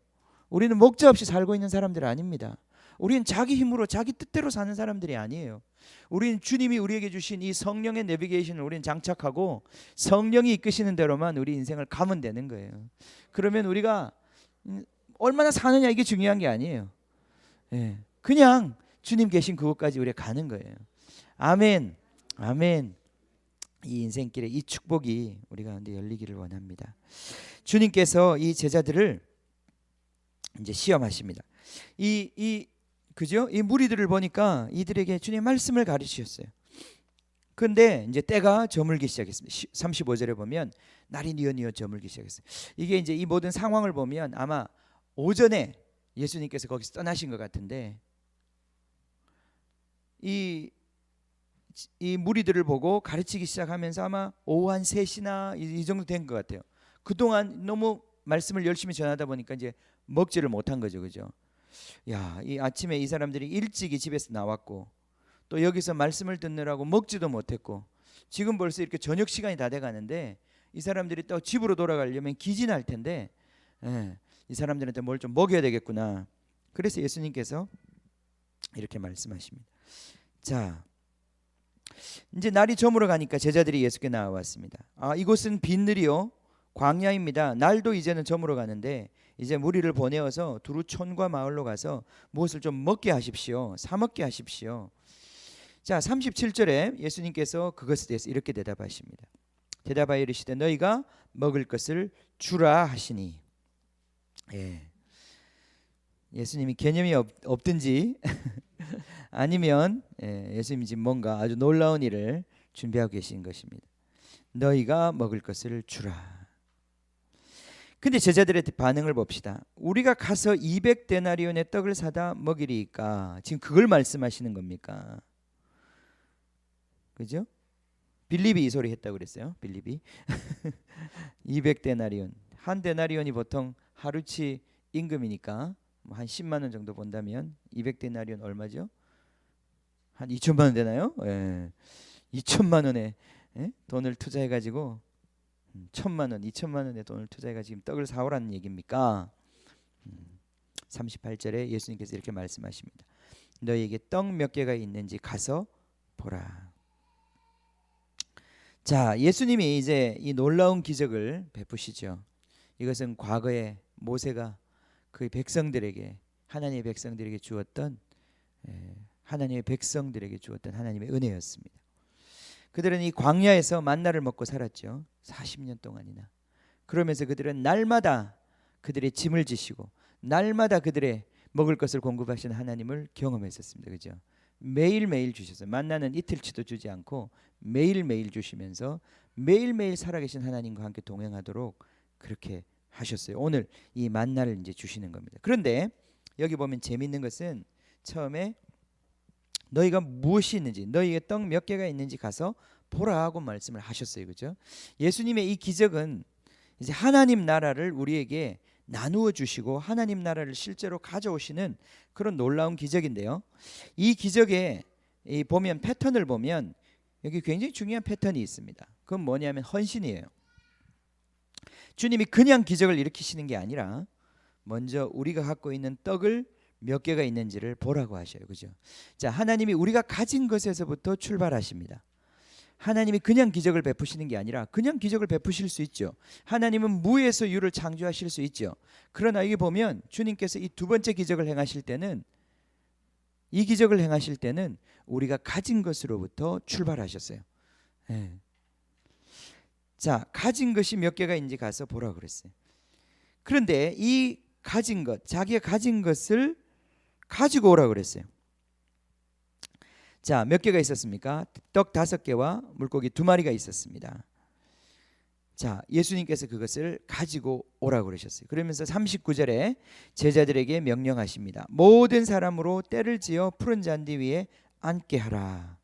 우리는 목자 없이 살고 있는 사람들 아닙니다. 우리는 자기 힘으로 자기 뜻대로 사는 사람들이 아니에요. 우리는 주님이 우리에게 주신 이 성령의 내비게이션을 우리는 장착하고 성령이 이끄시는 대로만 우리 인생을 가면 되는 거예요. 그러면 우리가 얼마나 사느냐 이게 중요한 게 아니에요. 그냥 주님 계신 그곳까지 우리가 가는 거예요. 아멘. 아멘. 이 인생길에 이 축복이 우리 가운데 열리기를 원합니다. 주님께서 이 제자들을 이제 시험하십니다. 그죠? 이 무리들을 보니까 이들에게 주님 말씀을 가르치셨어요. 그런데 이제 때가 저물기 시작했습니다. 35절에 보면 날이 뉘어 저물기 시작했어요. 이게 이제 이 모든 상황을 보면 아마 오전에 예수님께서 거기서 떠나신 것 같은데 이 무리들을 보고 가르치기 시작하면서 아마 오후 한 3시나 이 정도 된 것 같아요. 그동안 너무 말씀을 열심히 전하다 보니까 이제 먹지를 못한 거죠. 그죠? 야, 이 아침에 이 사람들이 일찍이 집에서 나왔고 또 여기서 말씀을 듣느라고 먹지도 못했고 지금 벌써 이렇게 저녁 시간이 다 돼 가는데 이 사람들이 또 집으로 돌아가려면 기진할 텐데 이 사람들한테 뭘 좀 먹여야 되겠구나. 그래서 예수님께서 이렇게 말씀하십니다. 자, 이제 날이 저물어 가니까 제자들이 예수께 나와왔습니다. 이곳은 빈들이요 광야입니다. 날도 이제는 저물어 가는데 이제 무리를 보내어서 두루 촌과 마을로 가서 무엇을 좀 먹게 하십시오. 사 먹게 하십시오. 자, 37절에 예수님께서 그것에 대해서 이렇게 대답하십니다. 대답하여 이르시되 너희가 먹을 것을 주라 하시니. 예수님이 개념이 없든지 아니면 예수님이 지금 뭔가 아주 놀라운 일을 준비하고 계신 것입니다. 너희가 먹을 것을 주라. 근데 제자들의 반응을 봅시다. 우리가 가서 200데나리온의 떡을 사다 먹이리까? 지금 그걸 말씀하시는 겁니까? 그죠? 빌립이 이 소리 했다고 그랬어요. 빌립이 200데나리온. 한 데나리온이 보통 하루치 임금이니까 한 10만 원 정도 본다면 200데나리온 얼마죠? 한 2천만 원 되나요? 2천만 원에 돈을 투자해 가지고 1,000만 원, 2천만 원의 돈을 투자해가 지금 떡을 사오라는 얘기입니까? 38절에 예수님께서 이렇게 말씀하십니다. 너희에게 떡 몇 개가 있는지 가서 보라. 자, 예수님이 이제 이 놀라운 기적을 베푸시죠. 이것은 과거에 모세가 그 백성들에게 하나님의 백성들에게 주었던 하나님의 백성들에게 주었던 하나님의 은혜였습니다. 그들은 이 광야에서 만나를 먹고 살았죠. 40년 동안이나. 그러면서 그들은 날마다 그들의 짐을 지시고 날마다 그들의 먹을 것을 공급하시는 하나님을 경험했었습니다. 그죠? 매일매일 주셔서 만나는 이틀치도 주지 않고 매일매일 주시면서 매일매일 살아계신 하나님과 함께 동행하도록 그렇게 하셨어요. 오늘 이 만나를 이제 주시는 겁니다. 그런데 여기 보면 재미있는 것은 처음에 너희가 무엇이 있는지 너희의 떡 몇 개가 있는지 가서 보라 하고 말씀을 하셨어요. 그죠? 예수님의 이 기적은 이제 하나님 나라를 우리에게 나누어 주시고 하나님 나라를 실제로 가져오시는 그런 놀라운 기적인데요. 이 기적에 보면 패턴을 보면 여기 굉장히 중요한 패턴이 있습니다. 그건 뭐냐면 헌신이에요. 주님이 그냥 기적을 일으키시는 게 아니라 먼저 우리가 갖고 있는 떡을 몇 개가 있는지를 보라고 하셔요. 그죠? 자, 하나님이 우리가 가진 것에서부터 출발하십니다. 하나님이 그냥 기적을 베푸시는 게 아니라 그냥 기적을 베푸실 수 있죠. 하나님은 무에서 유를 창조하실 수 있죠. 그러나 여기 보면 주님께서 이 두 번째 기적을 행하실 때는 이 기적을 행하실 때는 우리가 가진 것으로부터 출발하셨어요. 네. 자, 가진 것이 몇 개가 있는지 가서 보라 그랬어요. 그런데 이 가진 것, 자기가 가진 것을 가지고 오라 그랬어요. 자, 몇 개가 있었습니까? 떡 5개와 물고기 2마리가 있었습니다. 자, 예수님께서 그것을 가지고 오라 그러셨어요. 그러면서 39절에 제자들에게 명령하십니다. 모든 사람으로 때를 지어 푸른 잔디 위에 앉게 하라.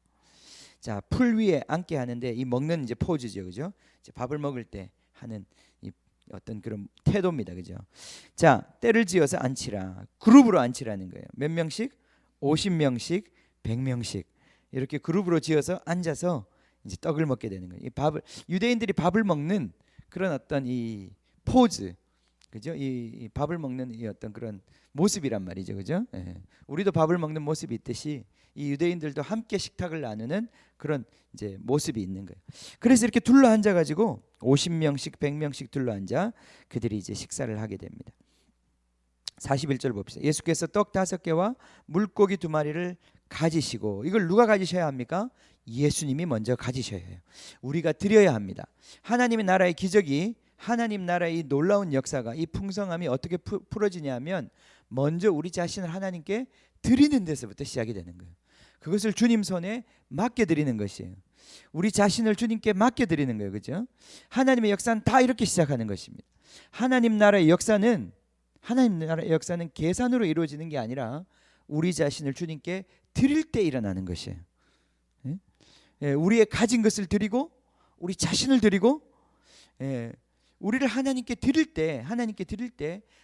자, 풀 위에 앉게 하는데 이 먹는 이제 포즈죠, 그죠? 이제 밥을 먹을 때 하는 이 어떤 그런 태도입니다, 그죠? 자, 때를 지어서 앉히라. 그룹으로 앉히라는 거예요. 몇 명씩? 50명씩, 100명씩 이렇게 그룹으로 지어서 앉아서 이제 떡을 먹게 되는 거예요. 이 밥을 유대인들이 밥을 먹는 그런 어떤 이 포즈, 그죠? 이 밥을 먹는 이 어떤 그런 모습이란 말이죠, 그죠? 예. 우리도 밥을 먹는 모습이 있듯이 이 유대인들도 함께 식탁을 나누는 그런 이제 모습이 있는 거예요. 그래서 이렇게 둘러 앉아 가지고 50명씩 100명씩 둘러 앉아 그들이 이제 식사를 하게 됩니다. 41절 봅시다. 예수께서 떡 5개와 물고기 2마리를 가지시고, 이걸 누가 가지셔야 합니까? 예수님이 먼저 가지셔야 해요. 우리가 드려야 합니다. 하나님의 나라의 기적이, 하나님 나라의 이 놀라운 역사가, 이 풍성함이 어떻게 풀어지냐면 먼저 우리 자신을 하나님께 드리는 데서부터 시작이 되는 거예요. 그것을 주님 손에 맡겨 드리는 것이에요. 우리 자신을 주님께 맡겨 드리는 거예요. 그죠? 하나님의 역사는 다 이렇게 시작하는 것입니다. 하나님 나라의 역사는 계산으로 이루어지는 게 아니라 우리 자신을 주님께 드릴 때 일어나는 것이에요. 우리의 가진 것을 드리고 우리 자신을 드리고 우리를 하나님께 드릴 때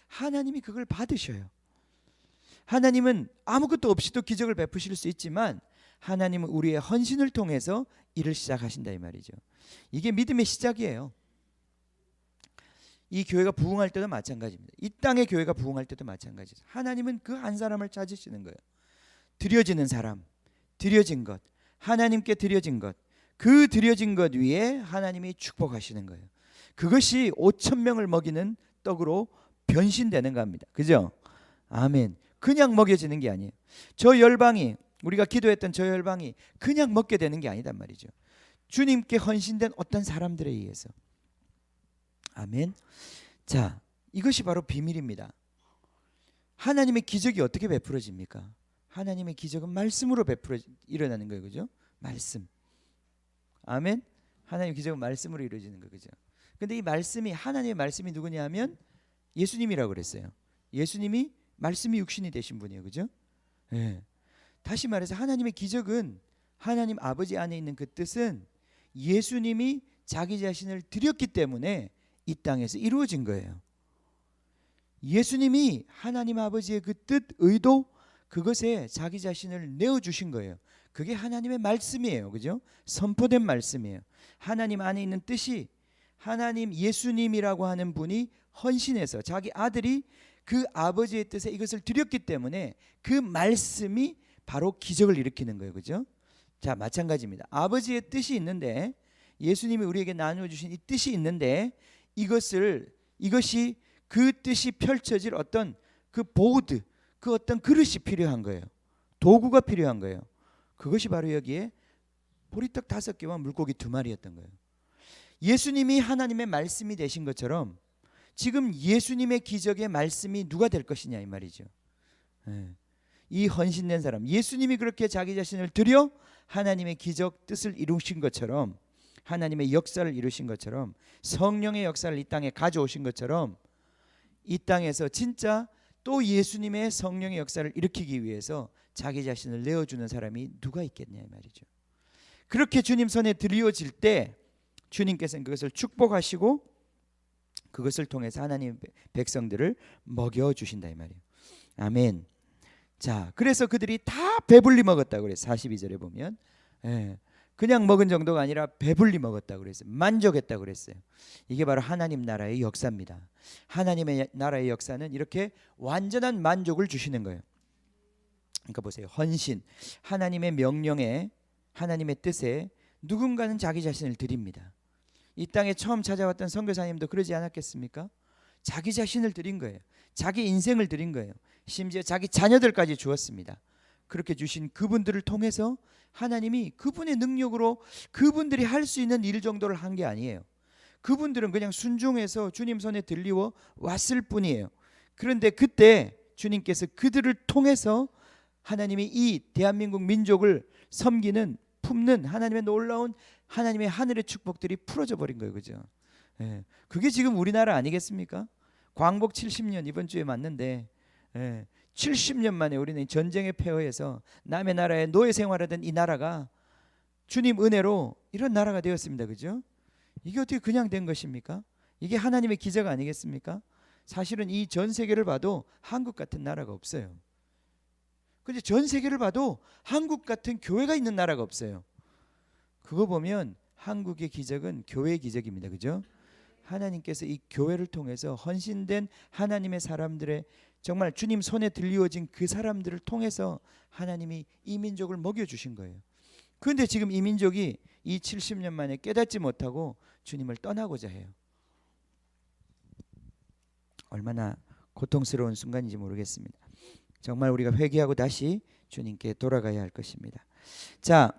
하나님이 그걸 받으셔요. 하나님은 아무것도 없이도 기적을 베푸실 수 있지만 하나님은 우리의 헌신을 통해서 일을 시작하신다 이 말이죠. 이게 믿음의 시작이에요. 이 교회가 부흥할 때도 마찬가지입니다. 이 땅의 교회가 부흥할 때도 마찬가지죠. 하나님은 그 한 사람을 찾으시는 거예요. 드려지는 사람, 드려진 것, 하나님께 드려진 것, 그 드려진 것 위에 하나님이 축복하시는 거예요. 그것이 5,000명을 먹이는 떡으로 변신되는 겁니다. 그죠? 아멘. 그냥 먹여지는 게 아니에요. 저 열방이, 우리가 기도했던 저 열방이 그냥 먹게 되는 게 아니단 말이죠. 주님께 헌신된 어떤 사람들에 의해서. 아멘. 자, 이것이 바로 비밀입니다. 하나님의 기적이 어떻게 베풀어집니까? 하나님의 기적은 말씀으로 일어나는 거예요. 그죠? 말씀. 아멘. 하나님의 기적은 말씀으로 이루어지는 거예요. 그죠? 근데 이 말씀이, 하나님의 말씀이 누구냐면 예수님이라고 그랬어요. 예수님이 말씀이 육신이 되신 분이에요. 그죠? 네. 다시 말해서 하나님의 기적은, 하나님 아버지 안에 있는 그 뜻은 예수님이 자기 자신을 드렸기 때문에 이 땅에서 이루어진 거예요. 예수님이 하나님 아버지의 그 뜻, 의도, 그것에 자기 자신을 내어주신 거예요. 그게 하나님의 말씀이에요. 그죠? 선포된 말씀이에요. 하나님 안에 있는 뜻이, 하나님 예수님이라고 하는 분이 헌신해서 자기 아들이 그 아버지의 뜻에 이것을 드렸기 때문에 그 말씀이 바로 기적을 일으키는 거예요. 그죠? 자, 마찬가지입니다. 아버지의 뜻이 있는데, 예수님이 우리에게 나누어 주신 이 뜻이 있는데, 이것이 그 뜻이 펼쳐질 어떤 그 보드, 그 어떤 그릇이 필요한 거예요. 도구가 필요한 거예요. 그것이 바로 여기에 보리떡 5개와 물고기 2마리였던 거예요. 예수님이 하나님의 말씀이 되신 것처럼 지금 예수님의 기적의 말씀이 누가 될 것이냐 이 말이죠. 이 헌신된 사람, 예수님이 그렇게 자기 자신을 드려 하나님의 기적 뜻을 이루신 것처럼, 하나님의 역사를 이루신 것처럼, 성령의 역사를 이 땅에 가져오신 것처럼, 이 땅에서 진짜 또 예수님의 성령의 역사를 일으키기 위해서 자기 자신을 내어주는 사람이 누가 있겠냐 이 말이죠. 그렇게 주님 손에 드려질 때 주님께서는 그것을 축복하시고 그것을 통해서 하나님 백성들을 먹여 주신다 이 말이에요. 아멘. 자, 그래서 그들이 다 배불리 먹었다고 그랬어요. 42절에 보면 그냥 먹은 정도가 아니라 배불리 먹었다고 그랬어요. 만족했다고 그랬어요. 이게 바로 하나님 나라의 역사입니다. 하나님의 나라의 역사는 이렇게 완전한 만족을 주시는 거예요. 그러니까 보세요. 헌신, 하나님의 명령에, 하나님의 뜻에 누군가는 자기 자신을 드립니다. 이 땅에 처음 찾아왔던 선교사님도 그러지 않았겠습니까? 자기 자신을 드린 거예요. 자기 인생을 드린 거예요. 심지어 자기 자녀들까지 주었습니다. 그렇게 주신 그분들을 통해서 하나님이 그분의 능력으로 그분들이 할 수 있는 일 정도를 한 게 아니에요. 그분들은 그냥 순종해서 주님 손에 들리워 왔을 뿐이에요. 그런데 그때 주님께서 그들을 통해서 하나님이 이 대한민국 민족을 섬기는, 품는 하나님의 놀라운 하나님의 하늘의 축복들이 풀어져 버린 거예요. 그죠? 그게 지금 우리나라 아니겠습니까? 광복 70년 이번 주에 맞는데 70년 만에 우리는 전쟁의 폐허에서 남의 나라에 노예 생활하던 이 나라가 주님 은혜로 이런 나라가 되었습니다. 그죠? 이게 어떻게 그냥 된 것입니까? 이게 하나님의 기적 아니겠습니까? 사실은 이 전 세계를 봐도 한국 같은 나라가 없어요. 근데 전 세계를 봐도 한국 같은 교회가 있는 나라가 없어요. 그거 보면 한국의 기적은 교회의 기적입니다. 그죠? 하나님께서 이 교회를 통해서 헌신된 하나님의 사람들의 정말 주님 손에 들리워진 그 사람들을 통해서 하나님이 이 민족을 먹여주신 거예요. 그런데 지금 이 민족이 이 70년 만에 깨닫지 못하고 주님을 떠나고자 해요. 얼마나 고통스러운 순간인지 모르겠습니다. 정말 우리가 회개하고 다시 주님께 돌아가야 할 것입니다. 자,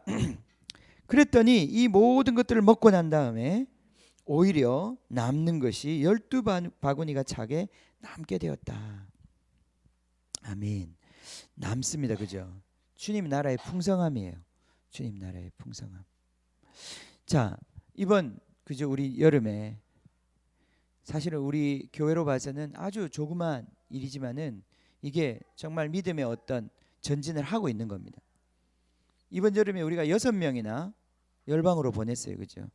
그랬더니 이 모든 것들을 먹고 난 다음에 오히려 남는 것이 12바구니가 차게 남게 되었다. 아멘. 남습니다. 그죠? 주님 나라의 풍성함이에요. 주님 나라의 풍성함. 자, 이번 그죠 우리 여름에 사실은 우리 교회로 봐서는 아주 조그만 일이지만은 이게 정말 믿음의 어떤 전진을 하고 있는 겁니다. 이번 여름에 우리가 6명이나 열방으로 보냈어요. 그죠?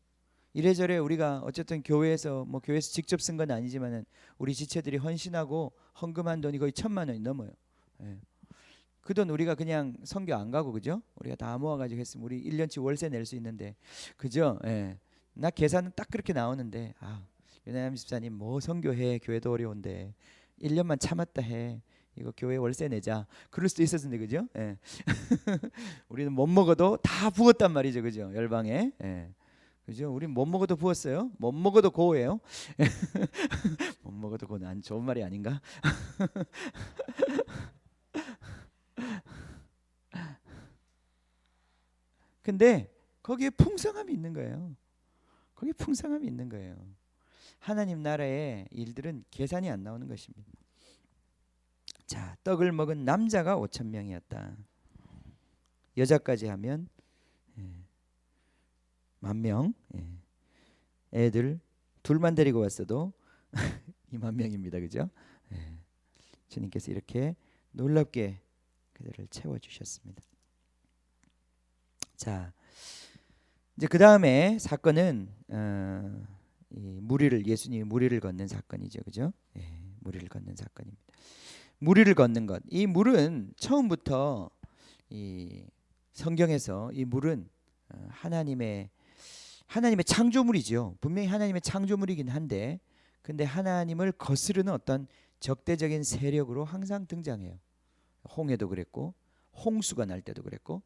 이래저래 우리가 어쨌든 교회에서 교회에서 직접 쓴 건 아니지만은 우리 지체들이 헌신하고 헌금한 돈이 거의 1,000만 원이 넘어요. 그 돈 우리가 그냥 선교 안 가고 그죠? 우리가 다 모아가지고 했으면 우리 1년치 월세 낼 수 있는데 그죠? 나 계산은 딱 그렇게 나오는데 윤하ям 집사님 뭐 선교해 교회도 어려운데 1년만 참았다 해 이거 교회 월세 내자 그럴 수도 있었는데 그죠? 우리는 못 먹어도 다 부었단 말이죠. 그죠? 열방에 그죠? 우린 못 먹어도 부었어요. 못 먹어도 고예요. 못 먹어도 고는 안 좋은 말이 아닌가? 근데 거기에 풍성함이 있는 거예요. 거기에 풍성함이 있는 거예요. 하나님 나라의 일들은 계산이 안 나오는 것입니다. 자, 떡을 먹은 남자가 5,000명이었다. 여자까지 하면 10,000명. 애들 둘만 데리고 왔어도 20,000명입니다. 그죠? 주님께서 이렇게 놀랍게 그들을 채워주셨습니다. 자, 이제 그 다음에 사건은 이 예수님이 무리를 걷는 사건이죠, 그죠? 무리를 걷는 사건입니다. 무리를 걷는 것, 이 물은 처음부터 이 성경에서 이 물은 하나님의 창조물이죠. 분명히 하나님의 창조물이긴 한데, 근데 하나님을 거스르는 어떤 적대적인 세력으로 항상 등장해요. 홍해도 그랬고, 홍수가 날 때도 그랬고.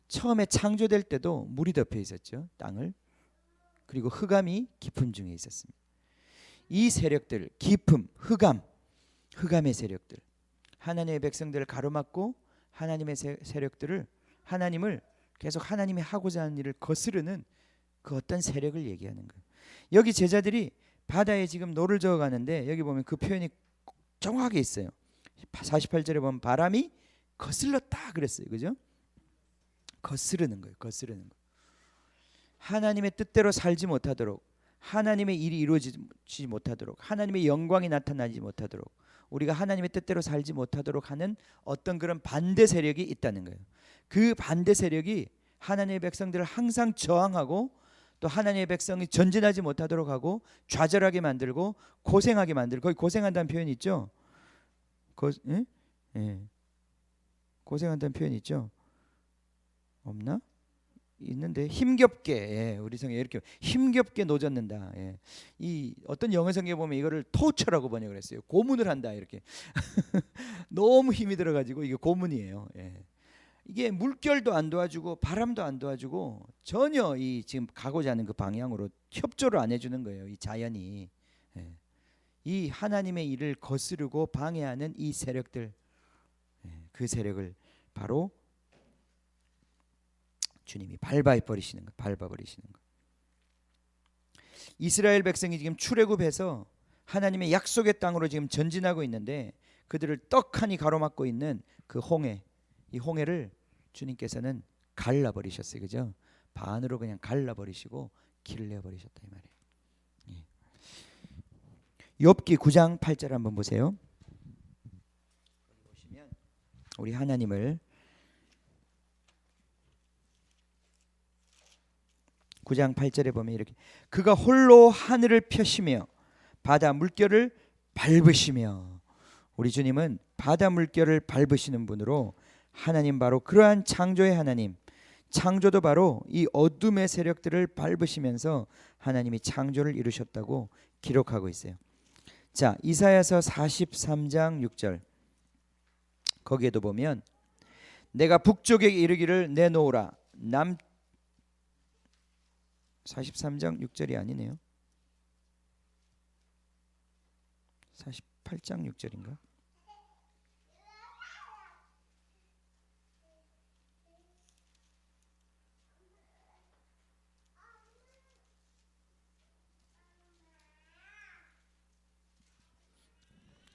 처음에 창조될 때도 물이 덮여 있었죠. 땅을. 그리고 흑암이 깊음 중에 있었습니다. 이 세력들, 깊음, 흑암의 세력들, 하나님의 백성들을 가로막고 하나님의 세력들을, 하나님을 계속 하나님이 하고자 하는 일을 거스르는 그 어떤 세력을 얘기하는 거예요. 여기 제자들이 바다에 지금 노를 저어 가는데 여기 보면 그 표현이 정확하게 있어요. 48절에 보면 바람이 거슬렀다 그랬어요. 그죠? 거스르는 거예요. 거스르는 거. 하나님의 뜻대로 살지 못하도록, 하나님의 일이 이루어지지 못하도록, 하나님의 영광이 나타나지 못하도록, 우리가 하나님의 뜻대로 살지 못하도록 하는 어떤 그런 반대 세력이 있다는 거예요. 그 반대 세력이 하나님의 백성들을 항상 저항하고 또 하나님의 백성이 전진하지 못하도록 하고 좌절하게 만들고 고생하게 만들고, 거기 고생한다는 표현이 있죠. 예? 예. 고생한다는 표현이 있죠. 없나? 있는데 힘겹게, 예, 우리 성에 이렇게 힘겹게 노젓는다. 예. 이 어떤 영어 성경에 보면 이거를 토처라고 번역을 했어요. 고문을 한다 이렇게. 너무 힘이 들어가지고 이게 고문이에요. 예. 이게 물결도 안 도와주고 바람도 안 도와주고 전혀 이 지금 가고자 하는 그 방향으로 협조를 안 해주는 거예요. 이 자연이. 예. 이 하나님의 일을 거스르고 방해하는 이 세력들, 예, 그 세력을 바로 주님이 밟아버리시는 거, 밟아버리시는 거. 이스라엘 백성이 지금 출애굽해서 하나님의 약속의 땅으로 지금 전진하고 있는데 그들을 떡하니 가로막고 있는 그 홍해, 이 홍해를 주님께서는 갈라버리셨어요, 그죠? 반으로 그냥 갈라버리시고 길을 내어버리셨다 이 말이에요. 예. 욥기 9장 8절 한번 보세요. 보시면 우리 하나님을 9장 8절에 보면 이렇게, 그가 홀로 하늘을 펴시며 바다 물결을 밟으시며, 우리 주님은 바다 물결을 밟으시는 분으로 하나님, 바로 그러한 창조의 하나님, 창조도 바로 이 어둠의 세력들을 밟으시면서 하나님이 창조를 이루셨다고 기록하고 있어요. 자, 이사야서 43장 6절, 거기에도 보면 내가 북쪽에 이르기를 내놓으라, 43장 6절이 아니네요. 48장 6절인가?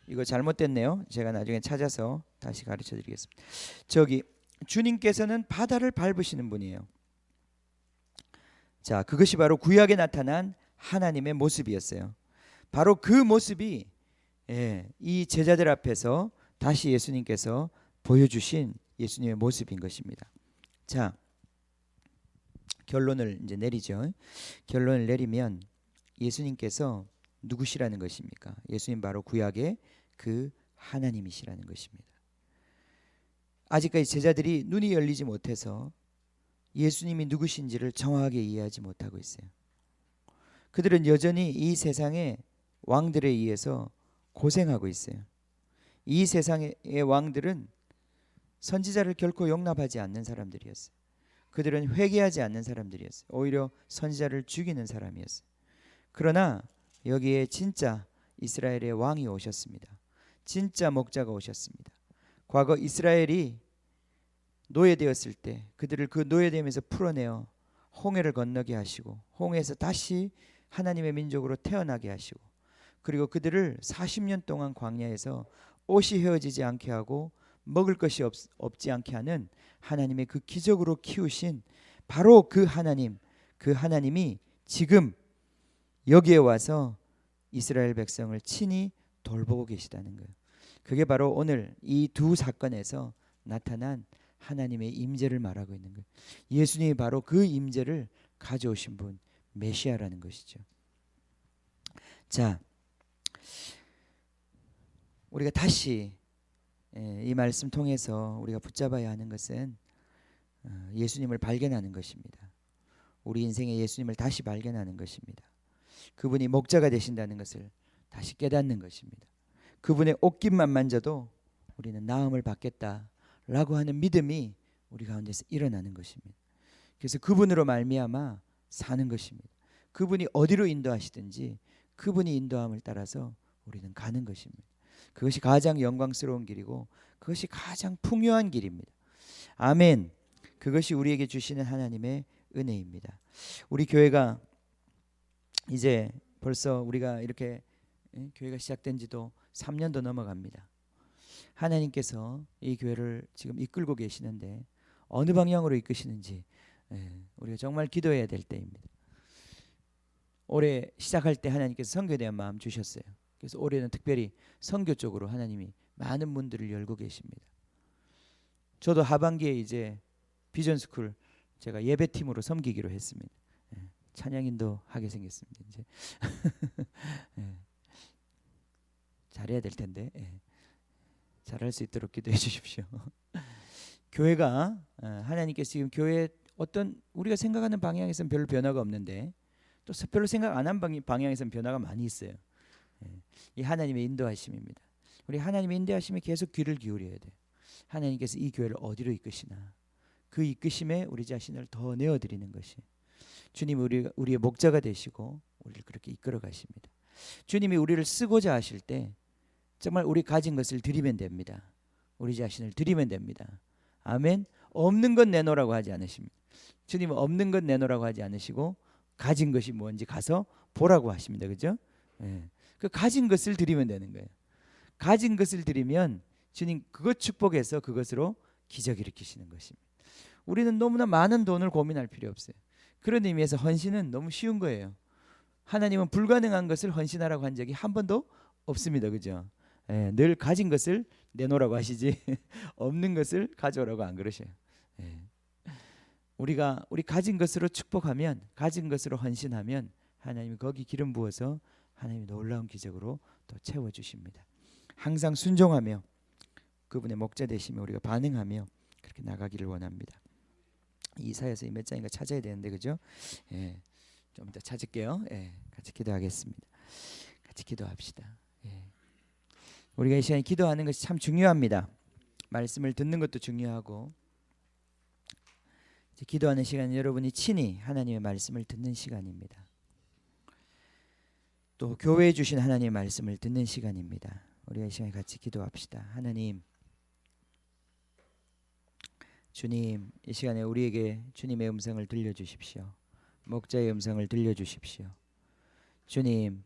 이거 잘못됐네요. 제가 나중에 찾아서 다시 가르쳐 드리겠습니다. 저기 주님께서는 바다를 밟으시는 분이에요. 자, 그것이 바로 구약에 나타난 하나님의 모습이었어요. 바로 그 모습이, 예, 이 제자들 앞에서 다시 예수님께서 보여주신 예수님의 모습인 것입니다. 자, 결론을 이제 내리죠. 결론을 내리면 예수님께서 누구시라는 것입니까? 예수님 바로 구약의 그 하나님이시라는 것입니다. 아직까지 제자들이 눈이 열리지 못해서 예수님이 누구신지를 정확하게 이해하지 못하고 있어요. 그들은 여전히 이 세상의 왕들에 의해서 고생하고 있어요. 이 세상의 왕들은 선지자를 결코 용납하지 않는 사람들이었어요. 그들은 회개하지 않는 사람들이었어요. 오히려 선지자를 죽이는 사람이었어요. 그러나 여기에 진짜 이스라엘의 왕이 오셨습니다. 진짜 목자가 오셨습니다. 과거 이스라엘이 노예되었을 때 그들을 그 노예됨에서 풀어내어 홍해를 건너게 하시고, 홍해에서 다시 하나님의 민족으로 태어나게 하시고, 그리고 그들을 40년 동안 광야에서 옷이 헤어지지 않게 하고 먹을 것이 없지 않게 하는 하나님의 그 기적으로 키우신 바로 그 하나님, 그 하나님이 지금 여기에 와서 이스라엘 백성을 친히 돌보고 계시다는 거예요. 그게 바로 오늘 이 두 사건에서 나타난 하나님의 임재를 말하고 있는 거예요. 예수님이 바로 그 임재를 가져오신 분, 메시아라는 것이죠. 자, 우리가 다시 이 말씀 통해서 우리가 붙잡아야 하는 것은 예수님을 발견하는 것입니다. 우리 인생에 예수님을 다시 발견하는 것입니다. 그분이 목자가 되신다는 것을 다시 깨닫는 것입니다. 그분의 옷깃만 만져도 우리는 나음을 받겠다라고 하는 믿음이 우리 가운데서 일어나는 것입니다. 그래서 그분으로 말미암아 사는 것입니다. 그분이 어디로 인도하시든지 그분이 인도함을 따라서 우리는 가는 것입니다. 그것이 가장 영광스러운 길이고 그것이 가장 풍요한 길입니다. 아멘. 그것이 우리에게 주시는 하나님의 은혜입니다. 우리 교회가 이제 벌써 우리가 이렇게 교회가 시작된 지도 3년도 넘어갑니다. 하나님께서 이 교회를 지금 이끌고 계시는데 어느 방향으로 이끄시는지 우리가 정말 기도해야 될 때입니다. 올해 시작할 때 하나님께서 선교에 대한 마음 주셨어요. 그래서 올해는 특별히 선교 쪽으로 하나님이 많은 문들을 열고 계십니다. 저도 하반기에 이제 비전스쿨 제가 예배팀으로 섬기기로 했습니다. 찬양인도 하게 생겼습니다. 이제 예. 잘해야 될 텐데 잘할 수 있도록 기도해 주십시오. 교회가 하나님께서 지금 교회 어떤 우리가 생각하는 방향에서는 별로 변화가 없는데 또 별로 생각 안 한 방향에서는 변화가 많이 있어요. 이 하나님의 인도하심입니다. 우리 하나님의 인도하심에 계속 귀를 기울여야 돼요. 하나님께서 이 교회를 어디로 이끄시나 그 이끄심에 우리 자신을 더 내어드리는 것이 주님이 우리의 목자가 되시고 우리를 그렇게 이끌어 가십니다. 주님이 우리를 쓰고자 하실 때 정말 우리 가진 것을 드리면 됩니다. 우리 자신을 드리면 됩니다. 아멘. 없는 것 내놓으라고 하지 않으십니다. 주님은 없는 것 내놓으라고 하지 않으시고 가진 것이 뭔지 가서 보라고 하십니다. 그죠? 그 가진 것을 드리면 되는 거예요. 가진 것을 드리면 주님 그것 축복해서 그것으로 기적 일으키시는 것입니다. 우리는 너무나 많은 돈을 고민할 필요 없어요. 그런 의미에서 헌신은 너무 쉬운 거예요. 하나님은 불가능한 것을 헌신하라고 한 적이 한 번도 없습니다. 그죠? 늘 가진 것을 내놓으라고 하시지 없는 것을 가져오라고 안 그러셔요. 우리가 우리 가진 것으로 축복하면 가진 것으로 헌신하면 하나님이 거기 기름 부어서 하나님이 놀라운 기적으로 또 채워주십니다. 항상 순종하며 그분의 목자 되시며 우리가 반응하며 그렇게 나가기를 원합니다. 이사야서 몇 장인가 찾아야 되는데 그죠? 좀 이따 찾을게요. 같이 기도하겠습니다. 같이 기도합시다. 우리가 이 시간에 기도하는 것이 참 중요합니다. 말씀을 듣는 것도 중요하고 이제 기도하는 시간은 여러분이 친히 하나님의 말씀을 듣는 시간입니다. 또 교회에 주신 하나님의 말씀을 듣는 시간입니다. 우리가 이 시간에 같이 기도합시다. 하나님, 주님, 이 시간에 우리에게 주님의 음성을 들려주십시오. 목자의 음성을 들려주십시오. 주님,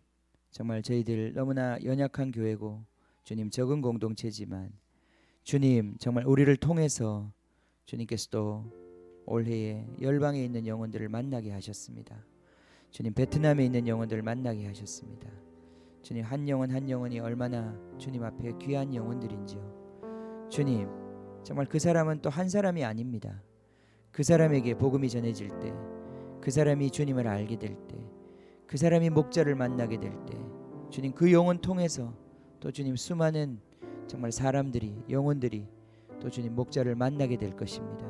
정말 저희들 너무나 연약한 교회고 주님 적은 공동체지만 주님 정말 우리를 통해서 주님께서도 올해에 열방에 있는 영혼들을 만나게 하셨습니다. 주님 베트남에 있는 영혼들을 만나게 하셨습니다. 주님 한 영혼 한 영혼이 얼마나 주님 앞에 귀한 영혼들인지요. 주님 정말 그 사람은 또 한 사람이 아닙니다. 그 사람에게 복음이 전해질 때, 그 사람이 주님을 알게 될 때, 그 사람이 목자를 만나게 될 때 주님 그 영혼 통해서 또 주님 수많은 정말 사람들이 영혼들이 또 주님 목자를 만나게 될 것입니다.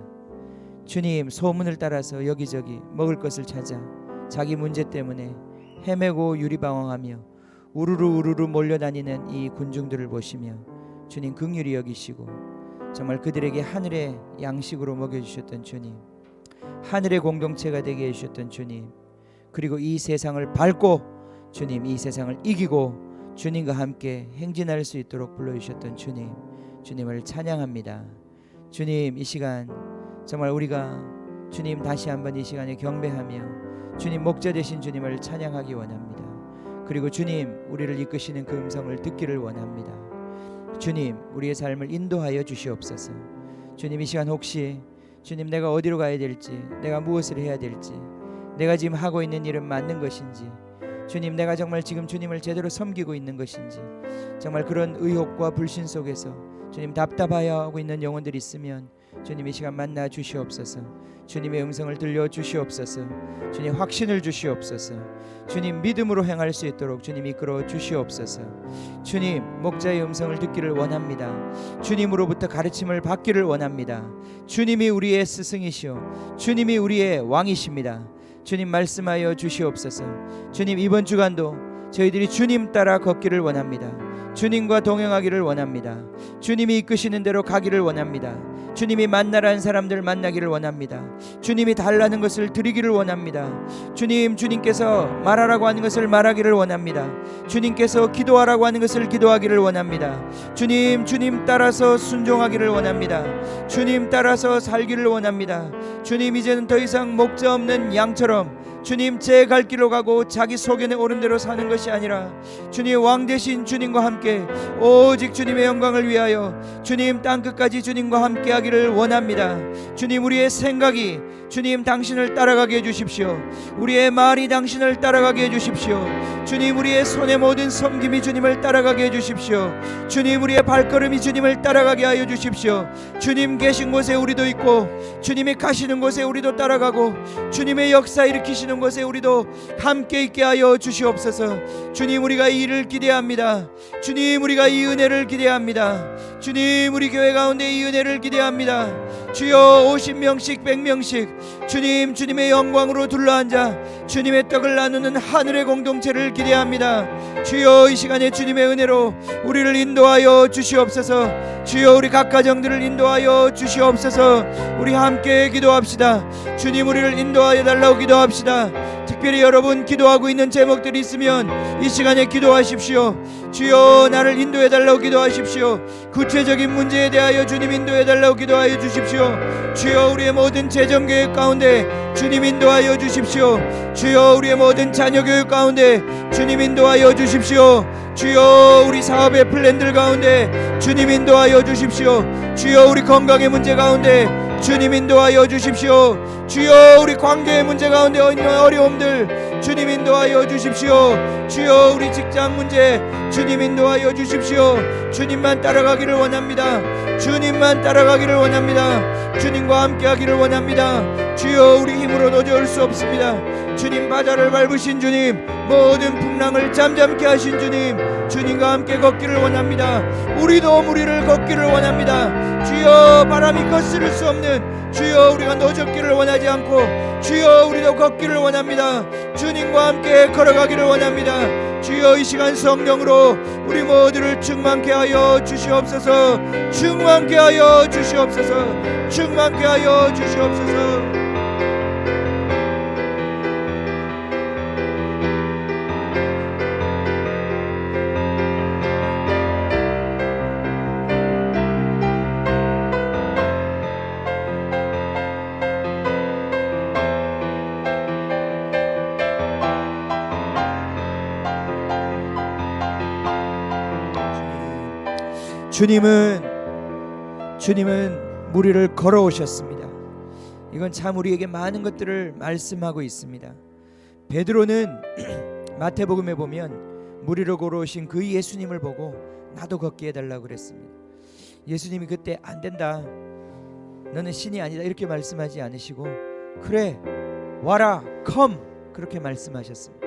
주님 소문을 따라서 여기저기 먹을 것을 찾아 자기 문제 때문에 헤매고 유리방황하며 우르르 몰려다니는 이 군중들을 보시며 주님 긍휼히 여기시고 정말 그들에게 하늘의 양식으로 먹여주셨던 주님, 하늘의 공동체가 되게 해주셨던 주님, 그리고 이 세상을 밟고 주님 이 세상을 이기고 주님과 함께 행진할 수 있도록 불러주셨던 주님, 주님을 찬양합니다. 주님 이 시간 정말 우리가 주님 다시 한번 이 시간에 경배하며 주님 목자 되신 주님을 찬양하기 원합니다. 그리고 주님 우리를 이끄시는 그 음성을 듣기를 원합니다. 주님 우리의 삶을 인도하여 주시옵소서. 주님 이 시간 혹시 주님 내가 어디로 가야 될지, 내가 무엇을 해야 될지, 내가 지금 하고 있는 일은 맞는 것인지, 주님 내가 정말 지금 주님을 제대로 섬기고 있는 것인지, 정말 그런 의혹과 불신 속에서 주님 답답하여 하고 있는 영혼들이 있으면 주님 이 시간 만나 주시옵소서. 주님의 음성을 들려 주시옵소서. 주님 확신을 주시옵소서. 주님 믿음으로 행할 수 있도록 주님 이끌어 주시옵소서. 주님 목자의 음성을 듣기를 원합니다. 주님으로부터 가르침을 받기를 원합니다. 주님이 우리의 스승이시오, 주님이 우리의 왕이십니다. 주님 말씀하여 주시옵소서. 주님 이번 주간도 저희들이 주님 따라 걷기를 원합니다. 주님과 동행하기를 원합니다. 주님이 이끄시는 대로 가기를 원합니다. 주님이 만나라는 사람들 만나기를 원합니다. 주님이 달라는 것을 드리기를 원합니다. 주님께서 말하라고 하는 것을 말하기를 원합니다. 주님께서 기도하라고 하는 것을 기도하기를 원합니다. 주님 따라서 순종하기를 원합니다. 주님 따라서 살기를 원합니다. 주님 이제는 더 이상 목자 없는 양처럼 주님 제 갈 길로 가고 자기 소견에 오른 대로 사는 것이 아니라 주님 왕 되신 주님과 함께 오직 주님의 영광을 위하여 주님 땅끝까지 주님과 함께 하기를 원합니다. 주님 우리의 생각이 주님 당신을 따라가게 해주십시오. 우리의 말이 당신을 따라가게 해주십시오. 주님 우리의 손의 모든 섬김이 주님을 따라가게 해주십시오. 주님 우리의 발걸음이 주님을 따라가게 하여 주십시오. 주님 계신 곳에 우리도 있고 주님이 가시는 곳에 우리도 따라가고 주님의 역사 일으키시는 계시는 곳에 우리도 함께 있게 하여 주시옵소서. 주님, 우리가 이 일을 기대합니다. 주님, 우리가 이 은혜를 기대합니다. 주님, 우리 교회 가운데 이 은혜를 기대합니다. 주여, 50명씩 100명씩 주님, 주님의 영광으로 둘러앉아 주님의 떡을 나누는 하늘의 공동체를 기대합니다. 주여, 이 시간에 주님의 은혜로 우리를 인도하여 주시옵소서. 주여, 우리 각 가정들을 인도하여 주시옵소서. 우리 함께 기도합시다. 주님, 우리를 인도하여 달라고 기도합시다. 특별히 여러분 기도하고 있는 제목들이 있으면 이 시간에 기도하십시오. 주여, 나를 인도해 달라고 기도하십시오. 구체적인 문제에 대하여 주님 인도해 달라고 기도하여 주십시오. 주여, 우리의 모든 재정 계획 가운데 주님 인도하여 주십시오. 주여, 우리의 모든 자녀 교육 가운데 주님 인도하여 주십시오. 주여, 우리 사업의 플랜들 가운데 주님 인도하여 주십시오. 주여, 우리 건강의 문제 가운데 주님 인도하여 주십시오. 주여, 우리 관계의 문제 가운데 있는 어려움들 주님 인도하여 주십시오. 주여, 우리 직장 문제 주님 인도하여 주십시오. 주님만 따라가기를 원합니다. 주님만 따라가기를 원합니다. 주님과 함께하기를 원합니다. 주여, 우리 힘으로 도저할 수 없습니다. 주님, 바다를 밟으신 주님, 모든 풍랑을 잠잠케 하신 주님, 주님과 함께 걷기를 원합니다. 우리도 무리를 걷기를 원합니다. 주여, 바람이 거스를 수 없는 주여, 우리가 노젓기를 원하지 않고 주여, 우리도 걷기를 원합니다. 주님과 함께 걸어가기를 원합니다. 주여, 이 시간 성령으로 우리 모두를 충만케 하여 주시옵소서. 충만케 하여 주시옵소서. 충만케 하여 주시옵소서. 주님은 무리를 걸어오셨습니다. 이건 참 우리에게 많은 것들을 말씀하고 있습니다. 베드로는 마태복음에 보면 무리를 걸어오신 그 예수님을 보고 나도 걷게 해달라고 그랬습니다. 예수님이 그때 안 된다, 너는 신이 아니다 이렇게 말씀하지 않으시고 그래 와라 컴 그렇게 말씀하셨습니다.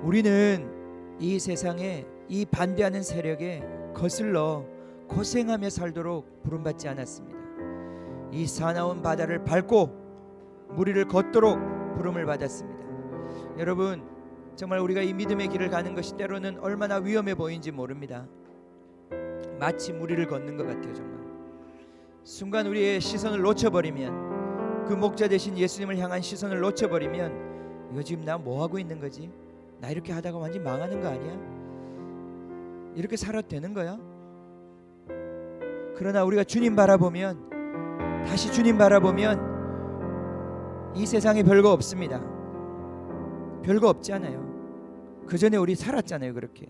우리는 이 세상에 이 반대하는 세력에 거슬러 고생하며 살도록 부름받지 않았습니다. 이 사나운 바다를 밟고 무리를 걷도록 부름을 받았습니다. 여러분, 정말 우리가 이 믿음의 길을 가는 것이 때로는 얼마나 위험해 보이는지 모릅니다. 마치 무리를 걷는 것 같아요. 정말 순간 우리의 시선을 놓쳐버리면, 그 목자 되신 예수님을 향한 시선을 놓쳐버리면 이거 지금 나 뭐하고 있는 거지? 나 이렇게 하다가 완전 망하는 거 아니야? 이렇게 살아도 되는 거야? 그러나 우리가 주님 바라보면, 다시 주님 바라보면 이 세상에 별거 없습니다. 별거 없지 않아요. 그 전에 우리 살았잖아요. 그렇게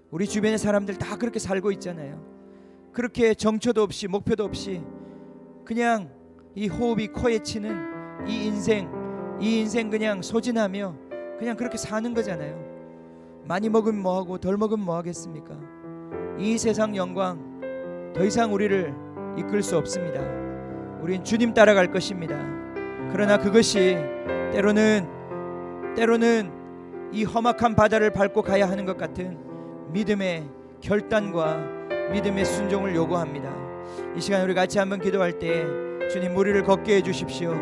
우리 주변의 사람들 다 그렇게 살고 있잖아요. 그렇게 정처도 없이 목표도 없이 그냥 이 호흡이 코에 치는 이 인생 그냥 소진하며 그냥 그렇게 사는 거잖아요. 많이 먹으면 뭐하고 덜 먹으면 뭐하겠습니까? 이 세상 영광 더 이상 우리를 이끌 수 없습니다. 우린 주님 따라갈 것입니다. 그러나 그것이 때로는 이 험악한 바다를 밟고 가야 하는 것 같은 믿음의 결단과 믿음의 순종을 요구합니다. 이 시간 우리 같이 한번 기도할 때 주님 무리를 걷게 해주십시오.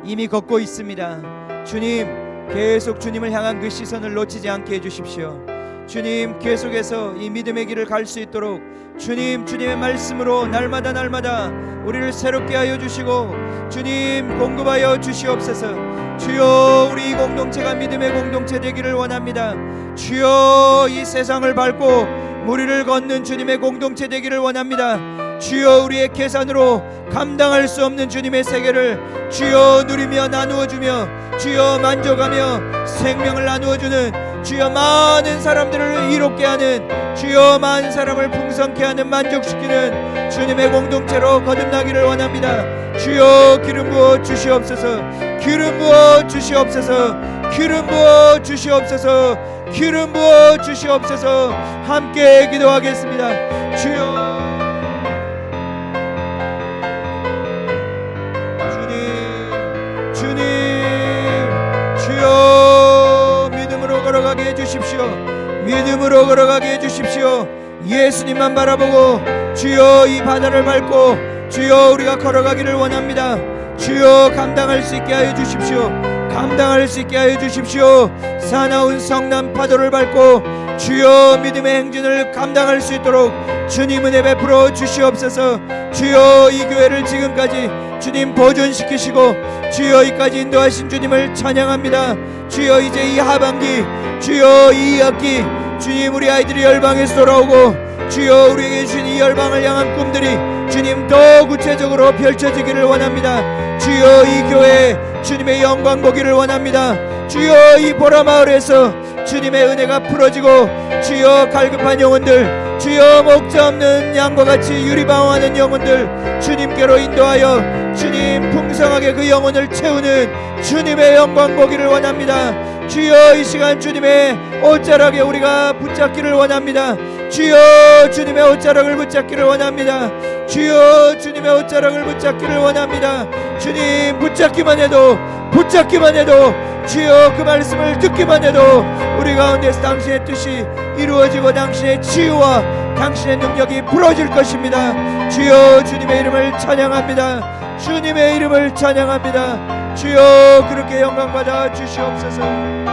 이미 걷고 있습니다. 주님 계속 주님을 향한 그 시선을 놓치지 않게 해주십시오. 주님 계속해서 이 믿음의 길을 갈 수 있도록 주님의 말씀으로 날마다 우리를 새롭게 하여 주시고 주님 공급하여 주시옵소서. 주여, 우리 이 공동체가 믿음의 공동체 되기를 원합니다. 주여, 이 세상을 밟고 무리를 걷는 주님의 공동체 되기를 원합니다. 주여, 우리의 계산으로 감당할 수 없는 주님의 세계를 주여 누리며 나누어주며 주여 만족하며 생명을 나누어주는 주여 많은 사람들을 이롭게 하는 주여 많은 사람을 풍성케 하는 만족시키는 주님의 공동체로 거듭나기를 원합니다. 주여 기름 부어 주시옵소서. 기름 부어 주시옵소서. 기름 부어 주시옵소서. 기름 부어 주시옵소서. 함께 기도하겠습니다. 주여 주님 걸어가게 해주십시오. 믿음으로 걸어가게 해주십시오. 예수님만 바라보고 주여 이 바다를 밟고 주여 우리가 걸어가기를 원합니다. 주여 감당할 수 있게 하여 주십시오. 감당할 수 있게 하여 주십시오. 사나운 성난 파도를 밟고 주여 믿음의 행진을 감당할 수 있도록 주님 은혜 베풀어 주시옵소서. 주여 이 교회를 지금까지 주님 보존시키시고 주여 이까지 인도하신 주님을 찬양합니다. 주여 이제 이 하반기 주여 이 학기 주님 우리 아이들이 열방에서 돌아오고 주여 우리에게 주신 이 열방을 향한 꿈들이 주님 더 구체적으로 펼쳐지기를 원합니다. 주여 이 교회에 주님의 영광 보기를 원합니다. 주여 이 보라마을에서 주님의 은혜가 풀어지고 주여 갈급한 영혼들 주여 목자 없는 양과 같이 유리방황하는 영혼들 주님께로 인도하여 주님 풍성하게 그 영혼을 채우는 주님의 영광 보기를 원합니다. 주여 이 시간 주님의 옷자락에 우리가 붙잡기를 원합니다. 주여 주님의 옷자락을 붙잡기를 원합니다. 주여 주님의 옷자락을 붙잡기를 원합니다. 주님 붙잡기만 해도 주여 그 말씀을 듣기만 해도 우리 가운데서 당신의 뜻이 이루어지고 당신의 치유와 당신의 능력이 부러질 것입니다. 주여 주님의 이름을 찬양합니다. 주님의 이름을 찬양합니다. 주여 그렇게 영광받아 주시옵소서.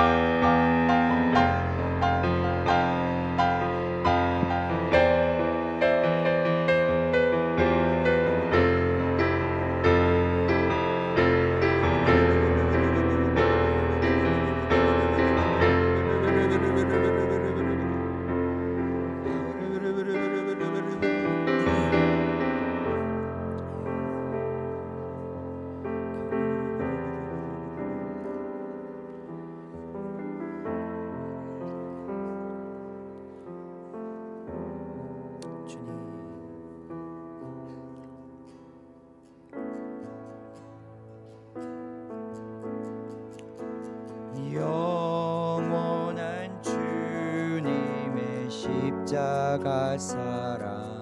영원한 주님의 십자가 사랑